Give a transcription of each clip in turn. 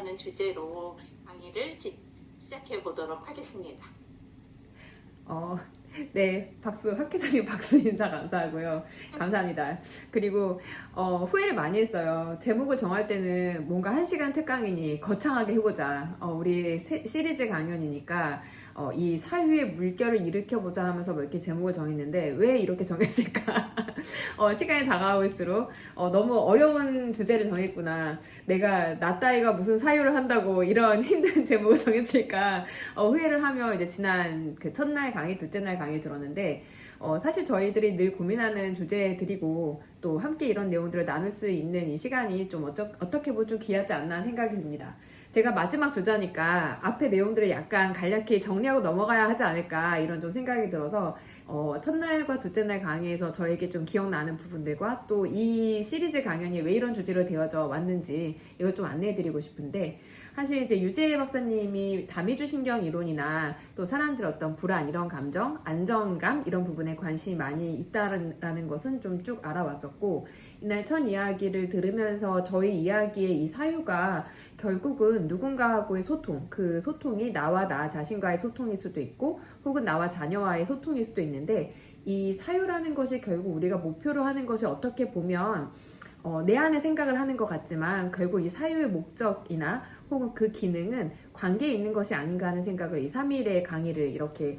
하는 주제로 강의를 시작해 보도록 하겠습니다. 네, 박수, 학회장님 박수 인사 감사하고요. 감사합니다. 그리고, 후회를 많이 했어요. 제목을 정할 때는 뭔가 1시간 특강이니 거창하게 해보자. 우리 시리즈 강연이니까, 이 사유의 물결을 일으켜보자 하면서 뭐 이렇게 제목을 정했는데, 왜 이렇게 정했을까? 시간이 다가올수록, 너무 어려운 주제를 정했구나. 내가, 나 따위가 무슨 사유를 한다고 이런 힘든 제목을 정했을까? 후회를 하며 이제 지난 그 첫날 강의, 둘째 날 강의 들었는데, 사실 저희들이 늘 고민하는 주제들이고, 또 함께 이런 내용들을 나눌 수 있는 이 시간이 좀 어떻게 보면 좀 귀하지 않나 생각이 듭니다. 제가 마지막 주자니까 앞에 내용들을 약간 간략히 정리하고 넘어가야 하지 않을까 이런 좀 생각이 들어서 첫날과 둘째 날 강의에서 저에게 좀 기억나는 부분들과 또 이 시리즈 강연이 왜 이런 주제로 되어져 왔는지 이걸 좀 안내해드리고 싶은데 사실 이제 유재 박사님이 다미주신경 이론이나 또 사람들의 어떤 불안 이런 감정, 안정감 이런 부분에 관심이 많이 있다라는 것은 좀 쭉 알아왔었고 이날 첫 이야기를 들으면서 저희 이야기의 이 사유가 결국은 누군가하고의 소통, 그 소통이 나와 나 자신과의 소통일 수도 있고 혹은 나와 자녀와의 소통일 수도 있는데 이 사유라는 것이 결국 우리가 목표로 하는 것이 어떻게 보면 내 안에 생각을 하는 것 같지만 결국 이 사유의 목적이나 혹은 그 기능은 관계에 있는 것이 아닌가 하는 생각을 이 3일의 강의를 이렇게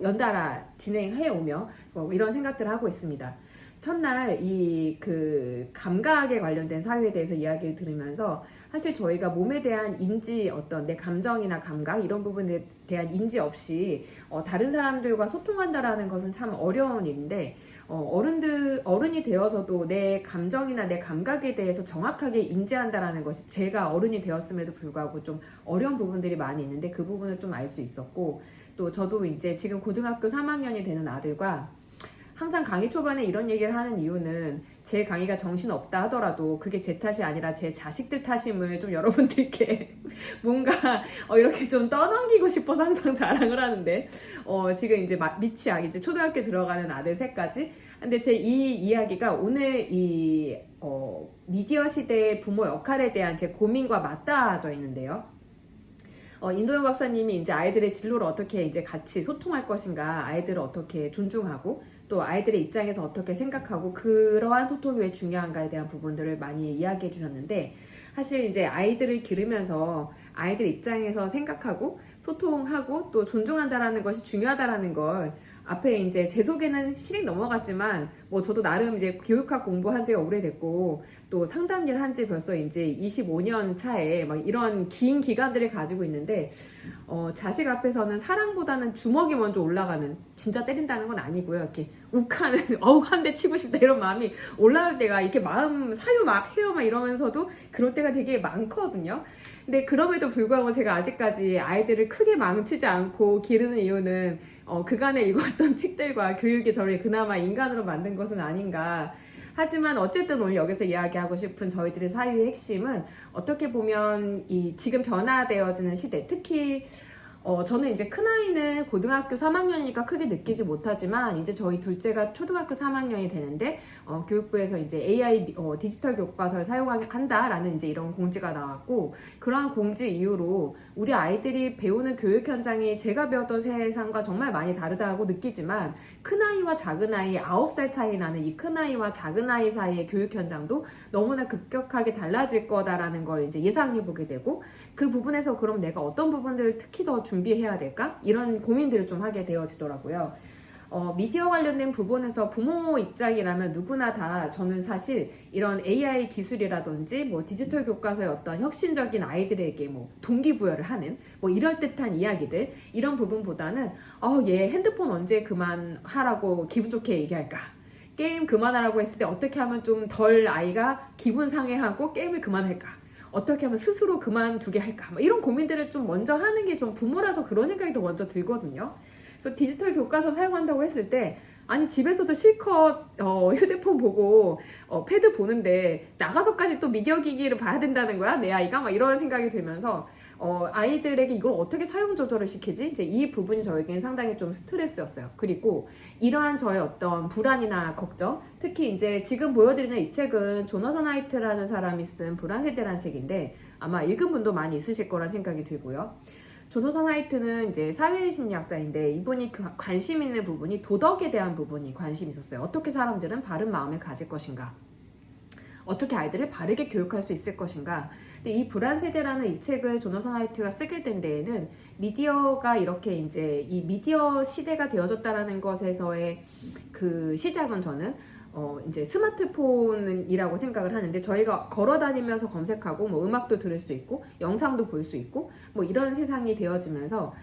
연달아 진행해 오며 이런 생각들을 하고 있습니다. 첫날 이 그 감각에 관련된 사유에 대해서 이야기를 들으면서 사실 저희가 몸에 대한 인지 어떤 내 감정이나 감각 이런 부분에 대한 인지 없이 다른 사람들과 소통한다라는 것은 참 어려운 일인데 어른이 되어서도 내 감정이나 내 감각에 대해서 정확하게 인지한다라는 것이 제가 어른이 되었음에도 불구하고 좀 어려운 부분들이 많이 있는데 그 부분을 좀 알 수 있었고 또 저도 이제 지금 고등학교 3학년이 되는 아들과 항상 강의 초반에 이런 얘기를 하는 이유는 제 강의가 정신없다 하더라도 그게 제 탓이 아니라 제 자식들 탓임을 좀 여러분들께 뭔가 이렇게 좀 떠넘기고 싶어서 항상 자랑을 하는데 지금 이제 미취 아기 이제 초등학교 들어가는 아들 셋까지 근데 제 이 이야기가 오늘 이 미디어 시대의 부모 역할에 대한 제 고민과 맞닿아져 있는데요. 임도영 박사님이 이제 아이들의 진로를 어떻게 이제 같이 소통할 것인가, 아이들을 어떻게 존중하고, 또 아이들의 입장에서 어떻게 생각하고, 그러한 소통이 왜 중요한가에 대한 부분들을 많이 이야기해 주셨는데, 사실 이제 아이들을 기르면서 아이들 입장에서 생각하고, 소통하고, 또 존중한다라는 것이 중요하다라는 걸 앞에 이제 제 속에는 실익 넘어갔지만 뭐 저도 나름 이제 교육학 공부한 지가 오래됐고 또 상담 일 한 지 벌써 이제 25년 차에 막 이런 긴 기간들을 가지고 있는데 자식 앞에서는 사랑보다는 주먹이 먼저 올라가는 진짜 때린다는 건 아니고요. 이렇게 욱하는 한 대 치고 싶다 이런 마음이 올라올 때가 이렇게 마음 사유 막 해요 막 이러면서도 그럴 때가 되게 많거든요. 근데 그럼에도 불구하고 제가 아직까지 아이들을 크게 망치지 않고 기르는 이유는 그간에 읽었던 책들과 교육이 저를 그나마 인간으로 만든 것은 아닌가. 하지만 어쨌든 오늘 여기서 이야기하고 싶은 저희들의 사유의 핵심은 어떻게 보면 이 지금 변화되어지는 시대, 특히 저는 이제 큰아이는 고등학교 3학년이니까 크게 느끼지 못하지만 이제 저희 둘째가 초등학교 3학년이 되는데 교육부에서 이제 AI 디지털 교과서를 사용한다라는 이제 이런 공지가 나왔고 그러한 공지 이후로 우리 아이들이 배우는 교육 현장이 제가 배웠던 세상과 정말 많이 다르다고 느끼지만 큰아이와 작은아이 9살 차이 나는 이 큰아이와 작은아이 사이의 교육 현장도 너무나 급격하게 달라질 거다라는 걸 이제 예상해 보게 되고 그 부분에서 그럼 내가 어떤 부분들을 특히 더 준비해야 될까? 이런 고민들을 좀 하게 되어지더라고요. 미디어 관련된 부분에서 부모 입장이라면 누구나 다 저는 사실 이런 AI 기술이라든지 뭐 디지털 교과서의 어떤 혁신적인 아이들에게 뭐 동기부여를 하는 뭐 이럴 듯한 이야기들 이런 부분보다는 얘 핸드폰 언제 그만하라고 기분 좋게 얘기할까? 게임 그만하라고 했을 때 어떻게 하면 좀 덜 아이가 기분 상해하고 게임을 그만할까? 어떻게 하면 스스로 그만두게 할까? 뭐 이런 고민들을 좀 먼저 하는 게 좀 부모라서 그런 생각이 더 먼저 들거든요. 그래서 디지털 교과서 사용한다고 했을 때 아니 집에서도 실컷 휴대폰 보고 패드 보는데 나가서까지 또 미디어 기기를 봐야 된다는 거야? 내 아이가? 막 이런 생각이 들면서 아이들에게 이걸 어떻게 사용 조절을 시키지? 이제 이 부분이 저에게는 상당히 좀 스트레스였어요. 그리고 이러한 저의 어떤 불안이나 걱정, 특히 이제 지금 보여드리는 이 책은 조너선 하이트라는 사람이 쓴 불안 세대라는 책인데 아마 읽은 분도 많이 있으실 거란 생각이 들고요. 조노선 하이트는 이제 사회심리학자인데 이분이 관심 있는 부분이 도덕에 대한 부분이 관심이 있었어요. 어떻게 사람들은 바른 마음을 가질 것인가? 어떻게 아이들을 바르게 교육할 수 있을 것인가? 근데 이 불안 세대라는 이 책을 조노선 하이트가 쓰게 된 데에는 미디어가 이렇게 이제 이 미디어 시대가 되어졌다라는 것에서의 그 시작은 저는 이제 스마트폰이라고 생각을 하는데 저희가 걸어 다니면서 검색하고 뭐 음악도 들을 수 있고 영상도 볼 수 있고 뭐 이런 세상이 되어지면서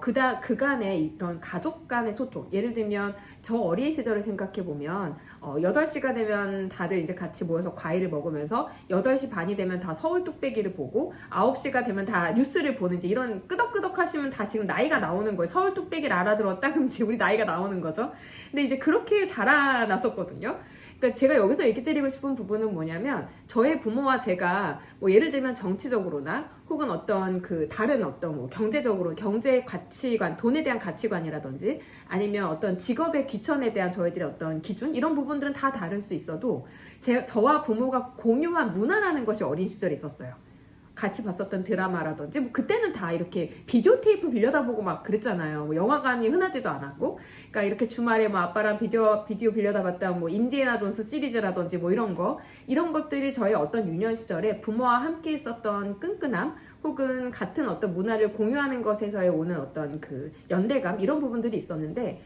그간의 이런 가족 간의 소통, 예를 들면 저 어린 시절을 생각해 보면 8시가 되면 다들 이제 같이 모여서 과일을 먹으면서 8시 반이 되면 다 서울 뚝배기를 보고 9시가 되면 다 뉴스를 보는지 이런 끄덕끄덕 하시면 다 지금 나이가 나오는 거예요. 서울 뚝배기를 알아들었다 그럼 지금 우리 나이가 나오는 거죠. 근데 이제 그렇게 자라났었거든요. 그러니까 제가 여기서 얘기 드리고 싶은 부분은 뭐냐면 저의 부모와 제가 뭐 예를 들면 정치적으로나 혹은 어떤 그 다른 어떤 뭐 경제적으로 경제 가치관, 돈에 대한 가치관이라든지 아니면 어떤 직업의 귀천에 대한 저희들의 어떤 기준 이런 부분들은 다 다를 수 있어도 저와 부모가 공유한 문화라는 것이 어린 시절에 있었어요. 같이 봤었던 드라마라든지 뭐 그때는 다 이렇게 비디오 테이프 빌려다 보고 막 그랬잖아요. 뭐 영화관이 흔하지도 않았고, 그러니까 이렇게 주말에 뭐 아빠랑 비디오 빌려다 봤다 뭐 인디애나 존스 시리즈라든지 뭐 이런 것들이 저의 어떤 유년 시절에 부모와 함께 있었던 끈끈함 혹은 같은 어떤 문화를 공유하는 것에서의 오는 어떤 그 연대감 이런 부분들이 있었는데.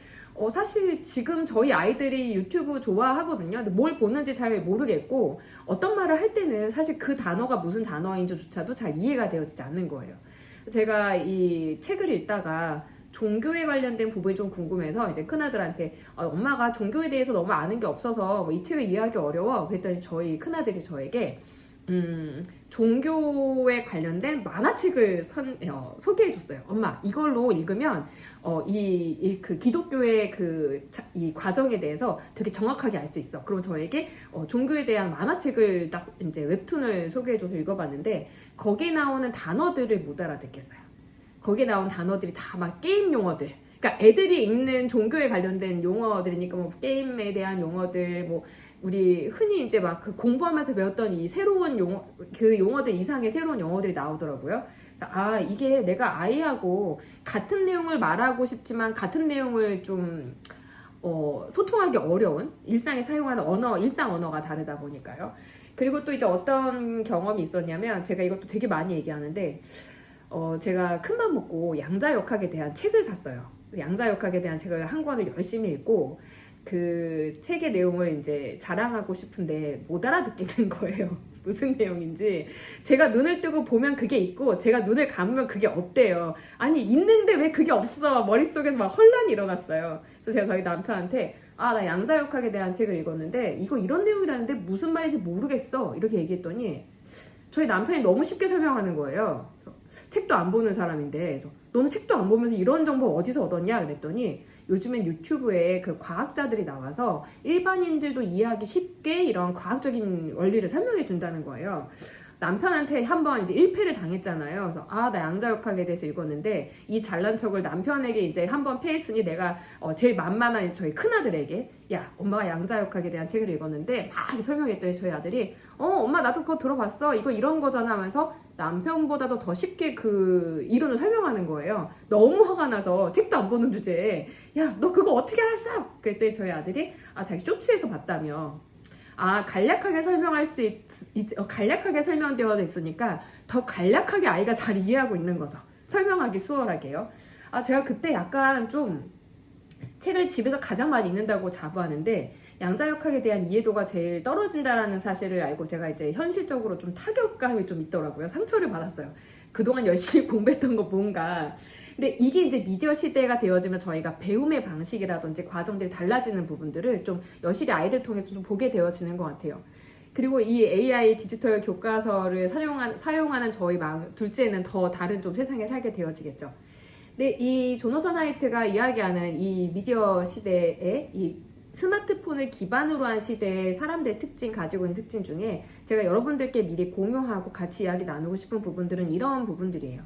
사실 지금 저희 아이들이 유튜브 좋아하거든요. 근데 뭘 보는지 잘 모르겠고 어떤 말을 할 때는 사실 그 단어가 무슨 단어인지조차도 잘 이해가 되어지지 않는 거예요. 제가 이 책을 읽다가 종교에 관련된 부분이 좀 궁금해서 이제 큰아들한테 엄마가 종교에 대해서 너무 아는 게 없어서 뭐이 책을 이해하기 어려워. 그랬더니 저희 큰아들이 저에게 종교에 관련된 만화책을 소개해줬어요. 엄마, 이걸로 읽으면 그 기독교의 이 과정에 대해서 되게 정확하게 알 수 있어. 그리고 저에게 종교에 대한 만화책을 딱 이제 웹툰을 소개해줘서 읽어봤는데 거기에 나오는 단어들을 못 알아듣겠어요. 거기에 나온 단어들이 다 막 게임 용어들. 그러니까 애들이 읽는 종교에 관련된 용어들이니까 뭐 게임에 대한 용어들 뭐. 우리 흔히 이제 막 그 공부하면서 배웠던 이 새로운 그 용어들 이상의 새로운 용어들이 나오더라고요. 이게 내가 아이하고 같은 내용을 말하고 싶지만 같은 내용을 좀 소통하기 어려운 일상에 사용하는 일상 언어가 다르다 보니까요. 그리고 또 이제 어떤 경험이 있었냐면 제가 이것도 되게 많이 얘기하는데 제가 큰맘 먹고 양자역학에 대한 책을 샀어요. 양자역학에 대한 책을 한 권을 열심히 읽고 그 책의 내용을 이제 자랑하고 싶은데 못 알아듣겠는 거예요. 무슨 내용인지. 제가 눈을 뜨고 보면 그게 있고 제가 눈을 감으면 그게 없대요. 아니 있는데 왜 그게 없어. 머릿속에서 막 혼란이 일어났어요. 그래서 제가 저희 남편한테 나 양자역학에 대한 책을 읽었는데 이거 이런 내용이라는데 무슨 말인지 모르겠어. 이렇게 얘기했더니 저희 남편이 너무 쉽게 설명하는 거예요. 그래서 책도 안 보는 사람인데 그래서 너는 책도 안 보면서 이런 정보 어디서 얻었냐 그랬더니 요즘엔 유튜브에 그 과학자들이 나와서 일반인들도 이해하기 쉽게 이런 과학적인 원리를 설명해 준다는 거예요. 남편한테 한번 이제 1패를 당했잖아요. 그래서 나 양자역학에 대해서 읽었는데 이 잘난 척을 남편에게 이제 한번 패했으니 내가 제일 만만한 저희 큰아들에게 야 엄마가 양자역학에 대한 책을 읽었는데 막 설명했더니 저희 아들이 엄마 나도 그거 들어봤어. 이거 이런 거잖아 하면서 남편보다도 더 쉽게 그 이론을 설명하는 거예요. 너무 화가 나서 책도 안 보는 주제에 야 너 그거 어떻게 알았어? 그랬더니 저희 아들이 자기 쇼츠에서 봤다며. 간략하게 간략하게 설명되어져 있으니까 더 간략하게 아이가 잘 이해하고 있는 거죠. 설명하기 수월하게요. 제가 그때 약간 좀 책을 집에서 가장 많이 읽는다고 자부하는데 양자역학에 대한 이해도가 제일 떨어진다라는 사실을 알고 제가 이제 현실적으로 좀 타격감이 좀 있더라고요. 상처를 받았어요. 그동안 열심히 공부했던 거 뭔가. 근데 이게 이제 미디어 시대가 되어지면 저희가 배움의 방식이라든지 과정들이 달라지는 부분들을 좀 여실히 아이들 통해서 좀 보게 되어지는 것 같아요. 그리고 이 AI 디지털 교과서를 사용하는 저희 둘째는 더 다른 좀 세상에 살게 되어지겠죠. 근데 이 조너선 하이트가 이야기하는 이 미디어 시대에 이 스마트폰을 기반으로 한 시대의 사람들의 가지고 있는 특징 중에 제가 여러분들께 미리 공유하고 같이 이야기 나누고 싶은 부분들은 이런 부분들이에요.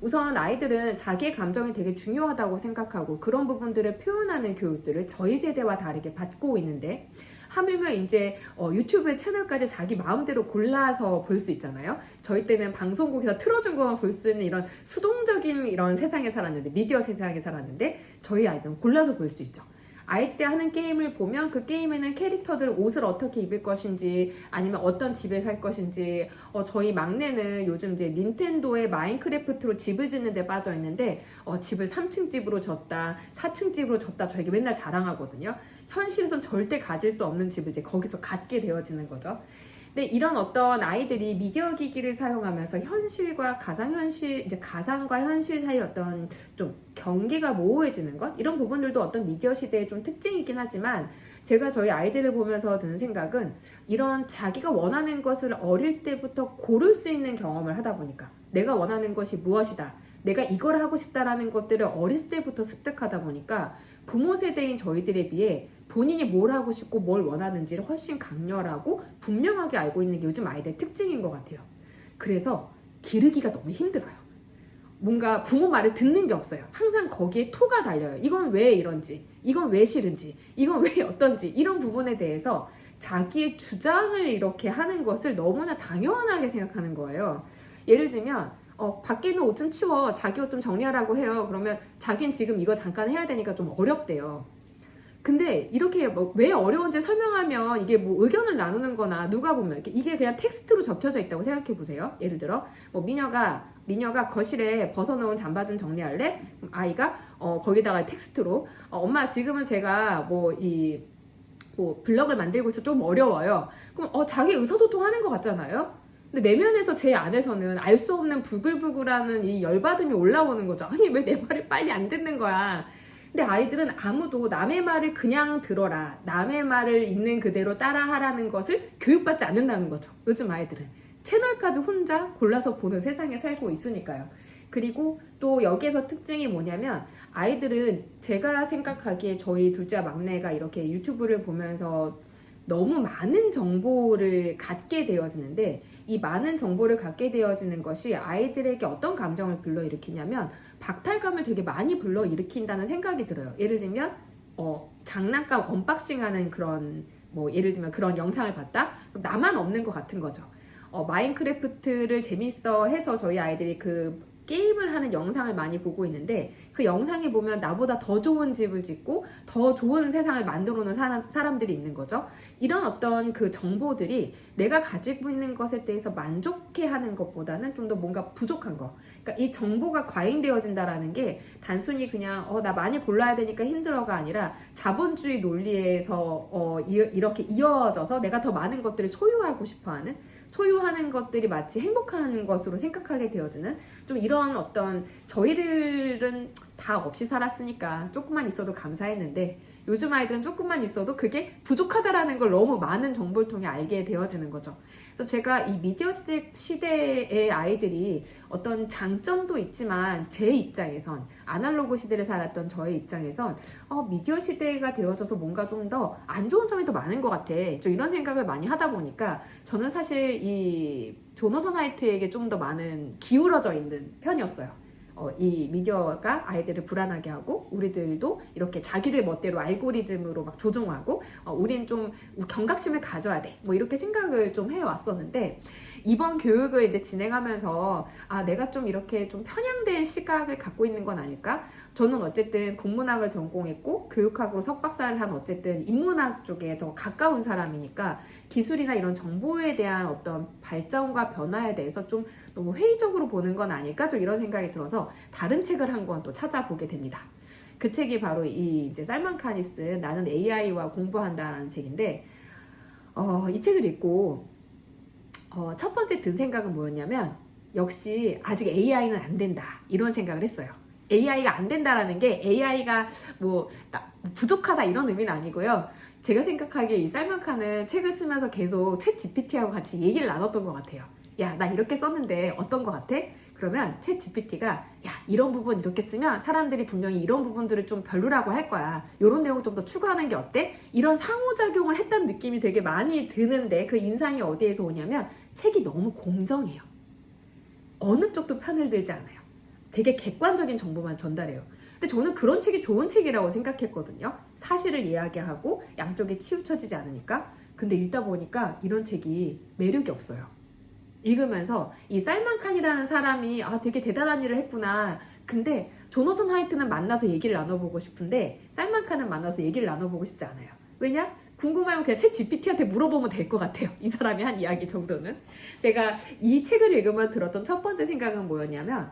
우선 아이들은 자기의 감정이 되게 중요하다고 생각하고 그런 부분들을 표현하는 교육들을 저희 세대와 다르게 받고 있는데 하물며 이제 유튜브의 채널까지 자기 마음대로 골라서 볼 수 있잖아요. 저희 때는 방송국에서 틀어준 것만 볼 수 있는 이런 수동적인 이런 세상에 살았는데, 미디어 세상에 살았는데, 저희 아이들은 골라서 볼 수 있죠. 아이들이 하는 게임을 보면 그 게임에는 캐릭터들 옷을 어떻게 입을 것인지, 아니면 어떤 집에 살 것인지, 저희 막내는 요즘 이제 닌텐도의 마인크래프트로 집을 짓는 데 빠져 있는데, 집을 3층 집으로 졌다, 4층 집으로 졌다, 저에게 맨날 자랑하거든요. 현실에선 절대 가질 수 없는 집을 이제 거기서 갖게 되어지는 거죠. 근데 이런 어떤 아이들이 미디어 기기를 사용하면서 현실과 가상현실, 이제 가상과 현실 사이 어떤 좀 경계가 모호해지는 것? 이런 부분들도 어떤 미디어 시대의 좀 특징이긴 하지만, 제가 저희 아이들을 보면서 드는 생각은, 이런 자기가 원하는 것을 어릴 때부터 고를 수 있는 경험을 하다 보니까, 내가 원하는 것이 무엇이다, 내가 이걸 하고 싶다라는 것들을 어릴 때부터 습득하다 보니까 부모 세대인 저희들에 비해 본인이 뭘 하고 싶고 뭘 원하는지를 훨씬 강렬하고 분명하게 알고 있는 게 요즘 아이들 특징인 것 같아요. 그래서 기르기가 너무 힘들어요. 뭔가 부모 말을 듣는 게 없어요. 항상 거기에 토가 달려요. 이건 왜 이런지, 이건 왜 싫은지, 이건 왜 어떤지, 이런 부분에 대해서 자기의 주장을 이렇게 하는 것을 너무나 당연하게 생각하는 거예요. 예를 들면 밖에 있는 옷 좀 치워, 자기 옷 좀 정리하라고 해요. 그러면 자기는 지금 이거 잠깐 해야 되니까 좀 어렵대요. 근데 이렇게 왜 어려운지 설명하면 이게 뭐 의견을 나누는 거나, 누가 보면 이게 그냥 텍스트로 적혀져 있다고 생각해 보세요. 예를 들어 미녀가 거실에 벗어놓은 잠바 좀 정리할래? 그럼 아이가 거기다가 텍스트로 엄마 지금은 제가 뭐 블럭을 만들고 있어 좀 어려워요. 그럼 자기 의사소통하는 것 같잖아요. 근데 내면에서 제 안에서는 알 수 없는 부글부글하는 이 열받음이 올라오는 거죠. 아니 왜 내 말을 빨리 안 듣는 거야. 근데 아이들은 아무도 남의 말을 그냥 들어라, 남의 말을 있는 그대로 따라하라는 것을 교육받지 않는다는 거죠. 요즘 아이들은 채널까지 혼자 골라서 보는 세상에 살고 있으니까요. 그리고 또 여기에서 특징이 뭐냐면, 아이들은 제가 생각하기에 저희 둘째 막내가 이렇게 유튜브를 보면서 너무 많은 정보를 갖게 되어지는데, 이 많은 정보를 갖게 되어지는 것이 아이들에게 어떤 감정을 불러일으키냐면 박탈감을 되게 많이 불러일으킨다는 생각이 들어요. 예를 들면 장난감 언박싱하는 그런, 뭐 예를 들면 그런 영상을 봤다? 나만 없는 것 같은 거죠. 마인크래프트를 재밌어 해서 저희 아이들이 그 게임을 하는 영상을 많이 보고 있는데, 그 영상에 보면 나보다 더 좋은 집을 짓고 더 좋은 세상을 만들어 놓은 사람들이 있는 거죠. 이런 어떤 그 정보들이 내가 가지고 있는 것에 대해서 만족해 하는 것보다는 좀 더 뭔가 부족한 거. 그러니까 이 정보가 과잉되어진다라는 게 단순히 그냥 나 많이 골라야 되니까 힘들어가 아니라, 자본주의 논리에서 이렇게 이어져서 내가 더 많은 것들을 소유하고 싶어하는, 소유하는 것들이 마치 행복한 것으로 생각하게 되어지는, 좀 이런 어떤, 저희들은 다 없이 살았으니까 조금만 있어도 감사했는데, 요즘 아이들은 조금만 있어도 그게 부족하다라는 걸 너무 많은 정보를 통해 알게 되어지는 거죠. 그래서 제가 이 미디어 시대의 아이들이 어떤 장점도 있지만, 제 입장에선, 아날로그 시대를 살았던 저의 입장에선 미디어 시대가 되어져서 뭔가 좀 더 안 좋은 점이 더 많은 것 같아. 좀 이런 생각을 많이 하다 보니까 저는 사실 이 조너선 화이트에게 좀 더 많은 기울어져 있는 편이었어요. 이 미디어가 아이들을 불안하게 하고, 우리들도 이렇게 자기들 멋대로 알고리즘으로 막 조종하고, 우린 좀 경각심을 가져야 돼, 뭐 이렇게 생각을 좀 해왔었는데, 이번 교육을 이제 진행하면서 내가 좀 이렇게 좀 편향된 시각을 갖고 있는 건 아닐까? 저는 어쨌든 국문학을 전공했고 교육학으로 석박사를 한 어쨌든 인문학 쪽에 더 가까운 사람이니까, 기술이나 이런 정보에 대한 어떤 발전과 변화에 대해서 좀 너무 회의적으로 보는 건 아닐까, 좀 이런 생각이 들어서 다른 책을 한 권 또 찾아보게 됩니다. 그 책이 바로 이 이제 살만 칸이 쓴 나는 AI와 공부한다라는 책인데, 이 책을 읽고 첫 번째 든 생각은 뭐였냐면, 역시 아직 AI는 안 된다, 이런 생각을 했어요. AI가 안 된다라는 게 AI가 부족하다 이런 의미는 아니고요. 제가 생각하기에 이 살만 칸은 책을 쓰면서 계속 챗 GPT하고 같이 얘기를 나눴던 것 같아요. 야, 나 이렇게 썼는데 어떤 것 같아? 그러면 챗 GPT가 야, 이런 부분 이렇게 쓰면 사람들이 분명히 이런 부분들을 좀 별로라고 할 거야. 이런 내용 좀 더 추가하는 게 어때? 이런 상호작용을 했다는 느낌이 되게 많이 드는데, 그 인상이 어디에서 오냐면 책이 너무 공정해요. 어느 쪽도 편을 들지 않아요. 되게 객관적인 정보만 전달해요. 근데 저는 그런 책이 좋은 책이라고 생각했거든요. 사실을 이야기하고 양쪽에 치우쳐지지 않으니까. 근데 읽다 보니까 이런 책이 매력이 없어요. 읽으면서 이 살만 칸이라는 사람이 되게 대단한 일을 했구나. 근데 조너선 하이트는 만나서 얘기를 나눠보고 싶은데 살만 칸은 만나서 얘기를 나눠보고 싶지 않아요. 왜냐? 궁금하면 그냥 챗 GPT한테 물어보면 될 것 같아요. 이 사람이 한 이야기 정도는. 제가 이 책을 읽으면 들었던 첫 번째 생각은 뭐였냐면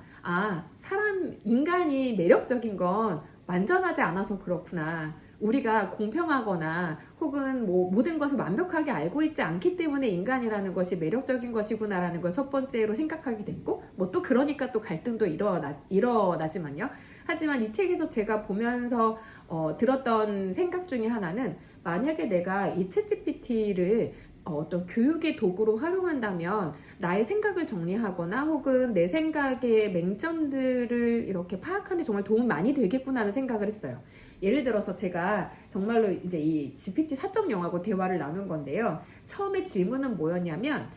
인간이 매력적인 건 완전하지 않아서 그렇구나. 우리가 공평하거나 혹은 모든 것을 완벽하게 알고 있지 않기 때문에 인간이라는 것이 매력적인 것이구나라는 걸 첫 번째로 생각하게 됐고 또 그러니까 또 갈등도 일어나지만요. 하지만 이 책에서 제가 보면서 들었던 생각 중에 하나는 만약에 내가 이 챗GPT를 어떤 교육의 도구로 활용한다면 나의 생각을 정리하거나 혹은 내 생각의 맹점들을 이렇게 파악하는 데 정말 도움 많이 되겠구나 하는 생각을 했어요. 예를 들어서 제가 정말로 이제 이 GPT 4.0하고 대화를 나눈 건데요. 처음에 질문은 뭐였냐면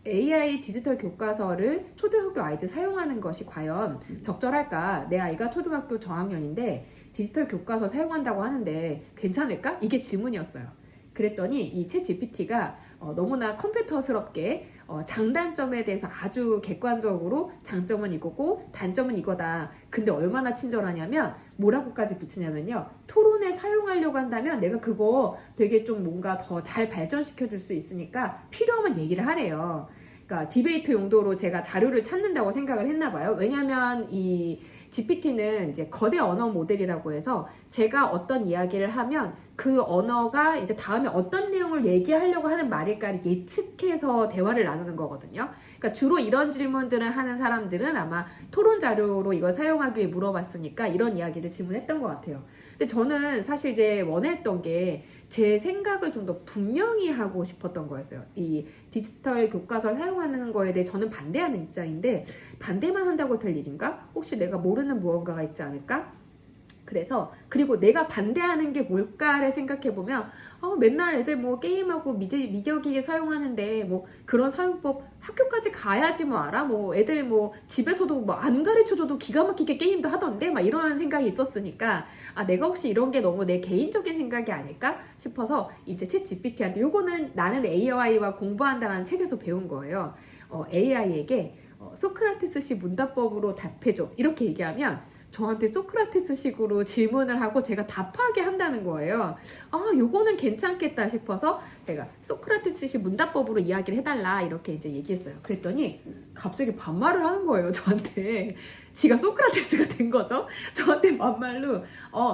AI 디지털 교과서를 초등학교 아이들 사용하는 것이 과연 적절할까? 내 아이가 초등학교 저학년인데 디지털 교과서 사용한다고 하는데 괜찮을까? 이게 질문이었어요. 그랬더니 이 챗 GPT가 너무나 컴퓨터스럽게 장단점에 대해서 아주 객관적으로 장점은 이거고 단점은 이거다. 근데 얼마나 친절하냐면 뭐라고까지 붙이냐면요. 토론에 사용하려고 한다면 내가 그거 되게 좀 뭔가 더 잘 발전시켜 줄 수 있으니까 필요하면 얘기를 하래요. 그러니까 디베이트 용도로 제가 자료를 찾는다고 생각을 했나 봐요. 왜냐면 이 GPT는 이제 거대 언어 모델이라고 해서 제가 어떤 이야기를 하면 그 언어가 이제 다음에 어떤 내용을 얘기하려고 하는 말일까를 예측해서 대화를 나누는 거거든요. 그러니까 주로 이런 질문들을 하는 사람들은 아마 토론 자료로 이걸 사용하기 위해 물어봤으니까 이런 이야기를 질문했던 것 같아요. 근데 저는 사실 이제 원했던 게 제 생각을 좀 더 분명히 하고 싶었던 거였어요. 이 디지털 교과서를 사용하는 거에 대해 저는 반대하는 입장인데 반대만 한다고 될 일인가? 혹시 내가 모르는 무언가가 있지 않을까? 그리고 내가 반대하는 게 뭘까를 생각해보면 맨날 애들 게임하고 미디어기기 사용하는데 그런 사용법 학교까지 가야지 알아? 애들 집에서도 안 가르쳐줘도 기가 막히게 게임도 하던데 막 이런 생각이 있었으니까 내가 혹시 이런 게 너무 내 개인적인 생각이 아닐까 싶어서 이제 챗 GPT한테 요거는 나는 AI와 공부한다라는 책에서 배운 거예요. AI에게 소크라테스식 문답법으로 답해줘 이렇게 얘기하면 저한테 소크라테스식으로 질문을 하고 제가 답하게 한다는 거예요. 요거는 괜찮겠다 싶어서 제가 소크라테스식 문답법으로 이야기를 해달라 이렇게 이제 얘기했어요. 그랬더니 갑자기 반말을 하는 거예요, 저한테. 지가 소크라테스가 된 거죠. 저한테 반말로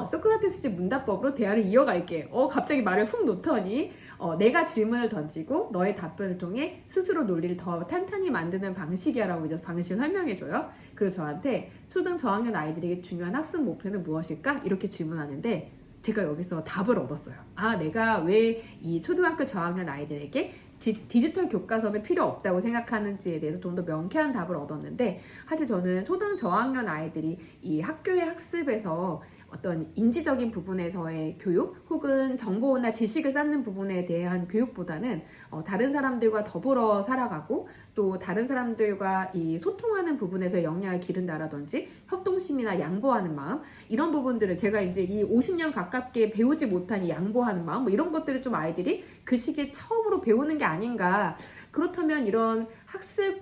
소크라테스식 문답법으로 대화를 이어갈게. 갑자기 말을 훅 놓더니 내가 질문을 던지고 너의 답변을 통해 스스로 논리를 더 탄탄히 만드는 방식이야 라고 이제 방식을 설명해줘요. 그리고 저한테 초등 저학년 아이들에게 중요한 학습 목표는 무엇일까? 이렇게 질문하는데 제가 여기서 답을 얻었어요. 내가 왜 이 초등학교 저학년 아이들에게 디지털 교과서는 필요 없다고 생각하는지에 대해서 좀 더 명쾌한 답을 얻었는데 사실 저는 초등 저학년 아이들이 이 학교의 학습에서 어떤 인지적인 부분에서의 교육 혹은 정보나 지식을 쌓는 부분에 대한 교육보다는 다른 사람들과 더불어 살아가고 또 다른 사람들과 이 소통하는 부분에서 역량을 기른다라든지 협동심이나 양보하는 마음 이런 부분들을 제가 이제 이 50년 가깝게 배우지 못한 이 양보하는 마음 이런 것들을 좀 아이들이 그 시기에 처음으로 배우는 게 아닌가. 그렇다면 이런 학습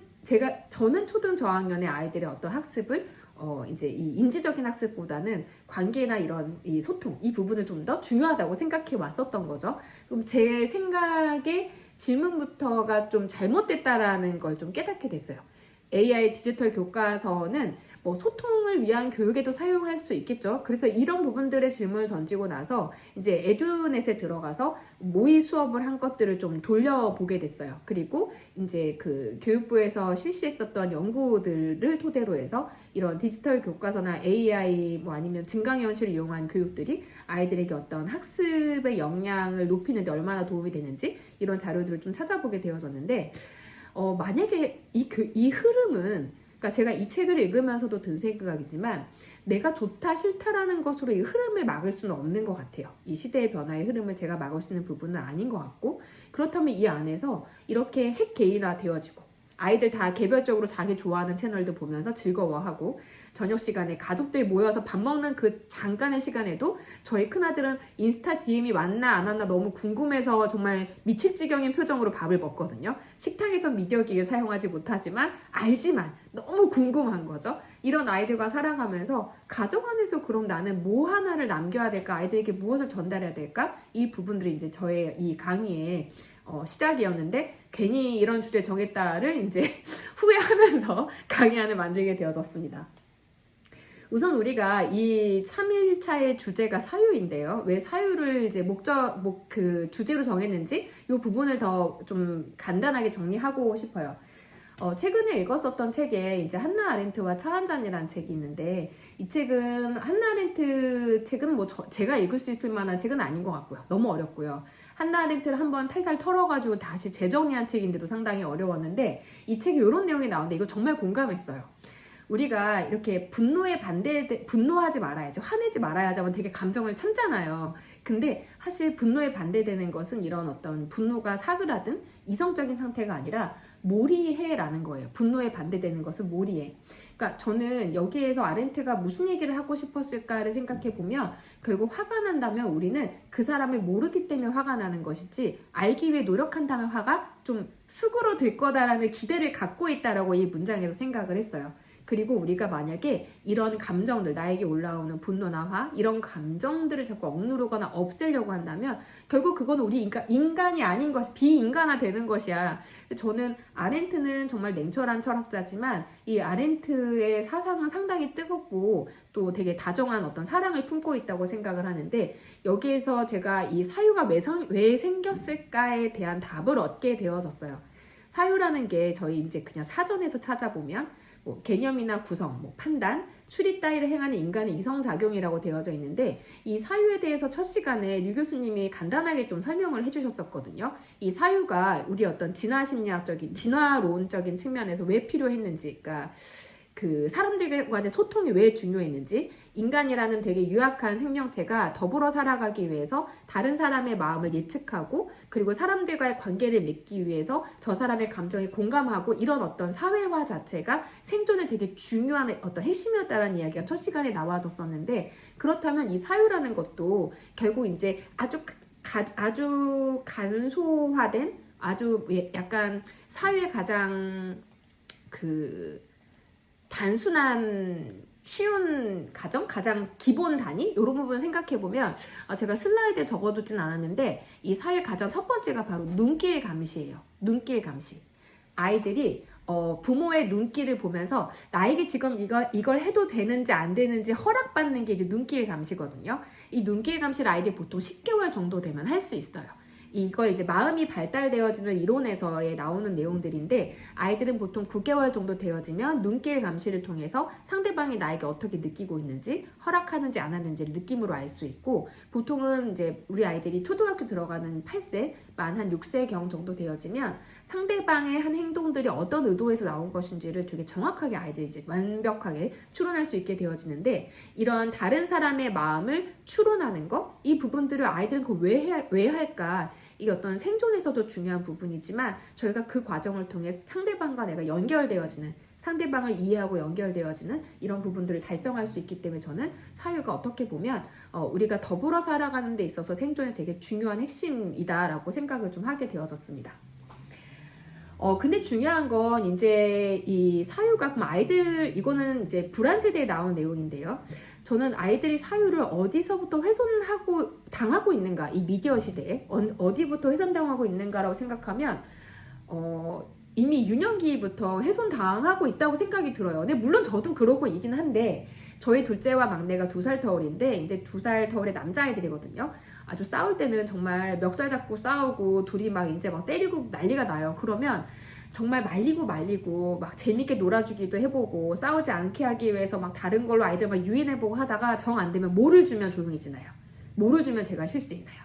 저는 초등 저학년의 아이들의 어떤 학습을 이제 이 인지적인 학습보다는 관계나 이런 이 소통, 이 부분을 좀 더 중요하다고 생각해 왔었던 거죠. 그럼 제 생각에 질문부터가 좀 잘못됐다라는 걸 좀 깨닫게 됐어요. AI 디지털 교과서는 소통을 위한 교육에도 사용할 수 있겠죠. 그래서 이런 부분들의 질문을 던지고 나서 이제 에듀넷에 들어가서 모의 수업을 한 것들을 좀 돌려보게 됐어요. 그리고 이제 그 교육부에서 실시했었던 연구들을 토대로 해서 이런 디지털 교과서나 AI 아니면 증강현실을 이용한 교육들이 아이들에게 어떤 학습의 역량을 높이는 데 얼마나 도움이 되는지 이런 자료들을 좀 찾아보게 되어졌는데 만약에 이 흐름은 그러니까 제가 이 책을 읽으면서도 든 생각이지만 내가 좋다 싫다라는 것으로 이 흐름을 막을 수는 없는 것 같아요. 이 시대의 변화의 흐름을 제가 막을 수 있는 부분은 아닌 것 같고 그렇다면 이 안에서 이렇게 핵 개인화 되어지고 아이들 다 개별적으로 자기 좋아하는 채널도 보면서 즐거워하고 저녁 시간에 가족들이 모여서 밥 먹는 그 잠깐의 시간에도 저희 큰아들은 인스타 DM이 왔나 안 왔나 너무 궁금해서 정말 미칠 지경인 표정으로 밥을 먹거든요. 식탁에서 미디어 기기를 사용하지 못하지만 알지만 너무 궁금한 거죠. 이런 아이들과 살아가면서 가정 안에서 그럼 나는 뭐 하나를 남겨야 될까? 아이들에게 무엇을 전달해야 될까? 이 부분들이 이제 저의 이 강의의 시작이었는데 괜히 이런 주제 정했다를 이제 후회하면서 강의안을 만들게 되어졌습니다. 우선 우리가 이 3일차의 주제가 사유인데요. 왜 사유를 이제 그 주제로 정했는지 이 부분을 더 좀 간단하게 정리하고 싶어요. 최근에 읽었었던 책에 이제 한나 아렌트와 차 한 잔이라는 책이 있는데 이 책은 한나 아렌트 책은 뭐 제가 읽을 수 있을 만한 책은 아닌 것 같고요. 너무 어렵고요. 한나 아렌트를 한번 탈탈 털어가지고 다시 재정리한 책인데도 상당히 어려웠는데 이 책에 이런 내용이 나오는데 이거 정말 공감했어요. 우리가 이렇게 분노하지 말아야죠. 화내지 말아야죠. 하면 되게 감정을 참잖아요. 근데 사실 분노에 반대되는 것은 이런 어떤 분노가 사그라든 이성적인 상태가 아니라 몰이해라는 거예요. 분노에 반대되는 것은 몰이해. 그러니까 저는 여기에서 아렌트가 무슨 얘기를 하고 싶었을까를 생각해 보면 결국 화가 난다면 우리는 그 사람을 모르기 때문에 화가 나는 것이지 알기 위해 노력한다면 화가 좀 수그러들 거다라는 기대를 갖고 있다라고 이 문장에서 생각을 했어요. 그리고 우리가 만약에 이런 감정들, 나에게 올라오는 분노나 화, 이런 감정들을 자꾸 억누르거나 없애려고 한다면 결국 그건 우리 인간이 아닌 것이, 비인간화 되는 것이야. 저는 아렌트는 정말 냉철한 철학자지만 이 아렌트의 사상은 상당히 뜨겁고 또 되게 다정한 어떤 사랑을 품고 있다고 생각을 하는데 여기에서 제가 이 사유가 왜 생겼을까에 대한 답을 얻게 되어졌어요. 사유라는 게 저희 이제 그냥 사전에서 찾아보면 뭐 개념이나 구성, 뭐 판단, 추리 따위를 행하는 인간의 이성작용이라고 되어져 있는데 이 사유에 대해서 첫 시간에 류 교수님이 간단하게 좀 설명을 해주셨었거든요. 이 사유가 우리 어떤 진화론적인 측면에서 왜 필요했는지, 그러니까 그 사람들 간의 소통이 왜 중요했는지, 인간이라는 되게 유약한 생명체가 더불어 살아가기 위해서 다른 사람의 마음을 예측하고 그리고 사람들과의 관계를 맺기 위해서 저 사람의 감정에 공감하고 이런 어떤 사회화 자체가 생존에 되게 중요한 어떤 핵심이었다는 이야기가 첫 시간에 나와졌었는데 그렇다면 이 사유라는 것도 결국 이제 아주 간소화된 아주 약간 사회의 가장 단순한 쉬운 가장 기본 단위? 이런 부분 생각해보면 제가 슬라이드에 적어두진 않았는데 이 사유의 가장 첫 번째가 바로 눈길 감시예요. 눈길 감시. 아이들이 부모의 눈길을 보면서 나에게 지금 이걸 해도 되는지 안 되는지 허락받는 게 이제 눈길 감시거든요. 이 눈길 감시를 아이들이 보통 10개월 정도 되면 할 수 있어요. 이걸 이제 마음이 발달되어지는 이론에서에 나오는 내용들인데 아이들은 보통 9개월 정도 되어지면 눈길 감시를 통해서 상대방이 나에게 어떻게 느끼고 있는지 허락하는지 안 하는지를 느낌으로 알 수 있고 보통은 이제 우리 아이들이 초등학교 들어가는 8세, 만 한 6세경 정도 되어지면 상대방의 한 행동들이 어떤 의도에서 나온 것인지를 되게 정확하게 아이들이 이제 완벽하게 추론할 수 있게 되어지는데 이런 다른 사람의 마음을 추론하는 거, 이 부분들을 아이들은 왜 할까? 이게 어떤 생존에서도 중요한 부분이지만 저희가 그 과정을 통해 상대방과 내가 연결되어지는 상대방을 이해하고 연결되어지는 이런 부분들을 달성할 수 있기 때문에 저는 사유가 어떻게 보면 우리가 더불어 살아가는 데 있어서 생존에 되게 중요한 핵심이다라고 생각을 좀 하게 되어졌습니다. 근데 중요한 건 이제 이 사유가 그럼 이거는 이제 불안 세대에 나온 내용인데요. 저는 아이들이 사유를 어디서부터 당하고 있는가, 이 미디어 시대에 어디부터 훼손당하고 있는가라고 생각하면 이미 유년기부터 훼손당하고 있다고 생각이 들어요. 근데 물론 저도 그러고 있긴 한데 저희 둘째와 막내가 2살 터울인데 이제 2살 터울의 남자아이들이거든요. 아주 싸울 때는 정말 멱살 잡고 싸우고 둘이 막 이제 막 때리고 난리가 나요. 그러면 정말 말리고 막 재밌게 놀아주기도 해보고 싸우지 않게 하기 위해서 막 다른 걸로 아이들 막 유인해보고 하다가 정 안 되면 뭐를 주면 조용해지나요? 뭐를 주면 제가 쉴 수 있나요?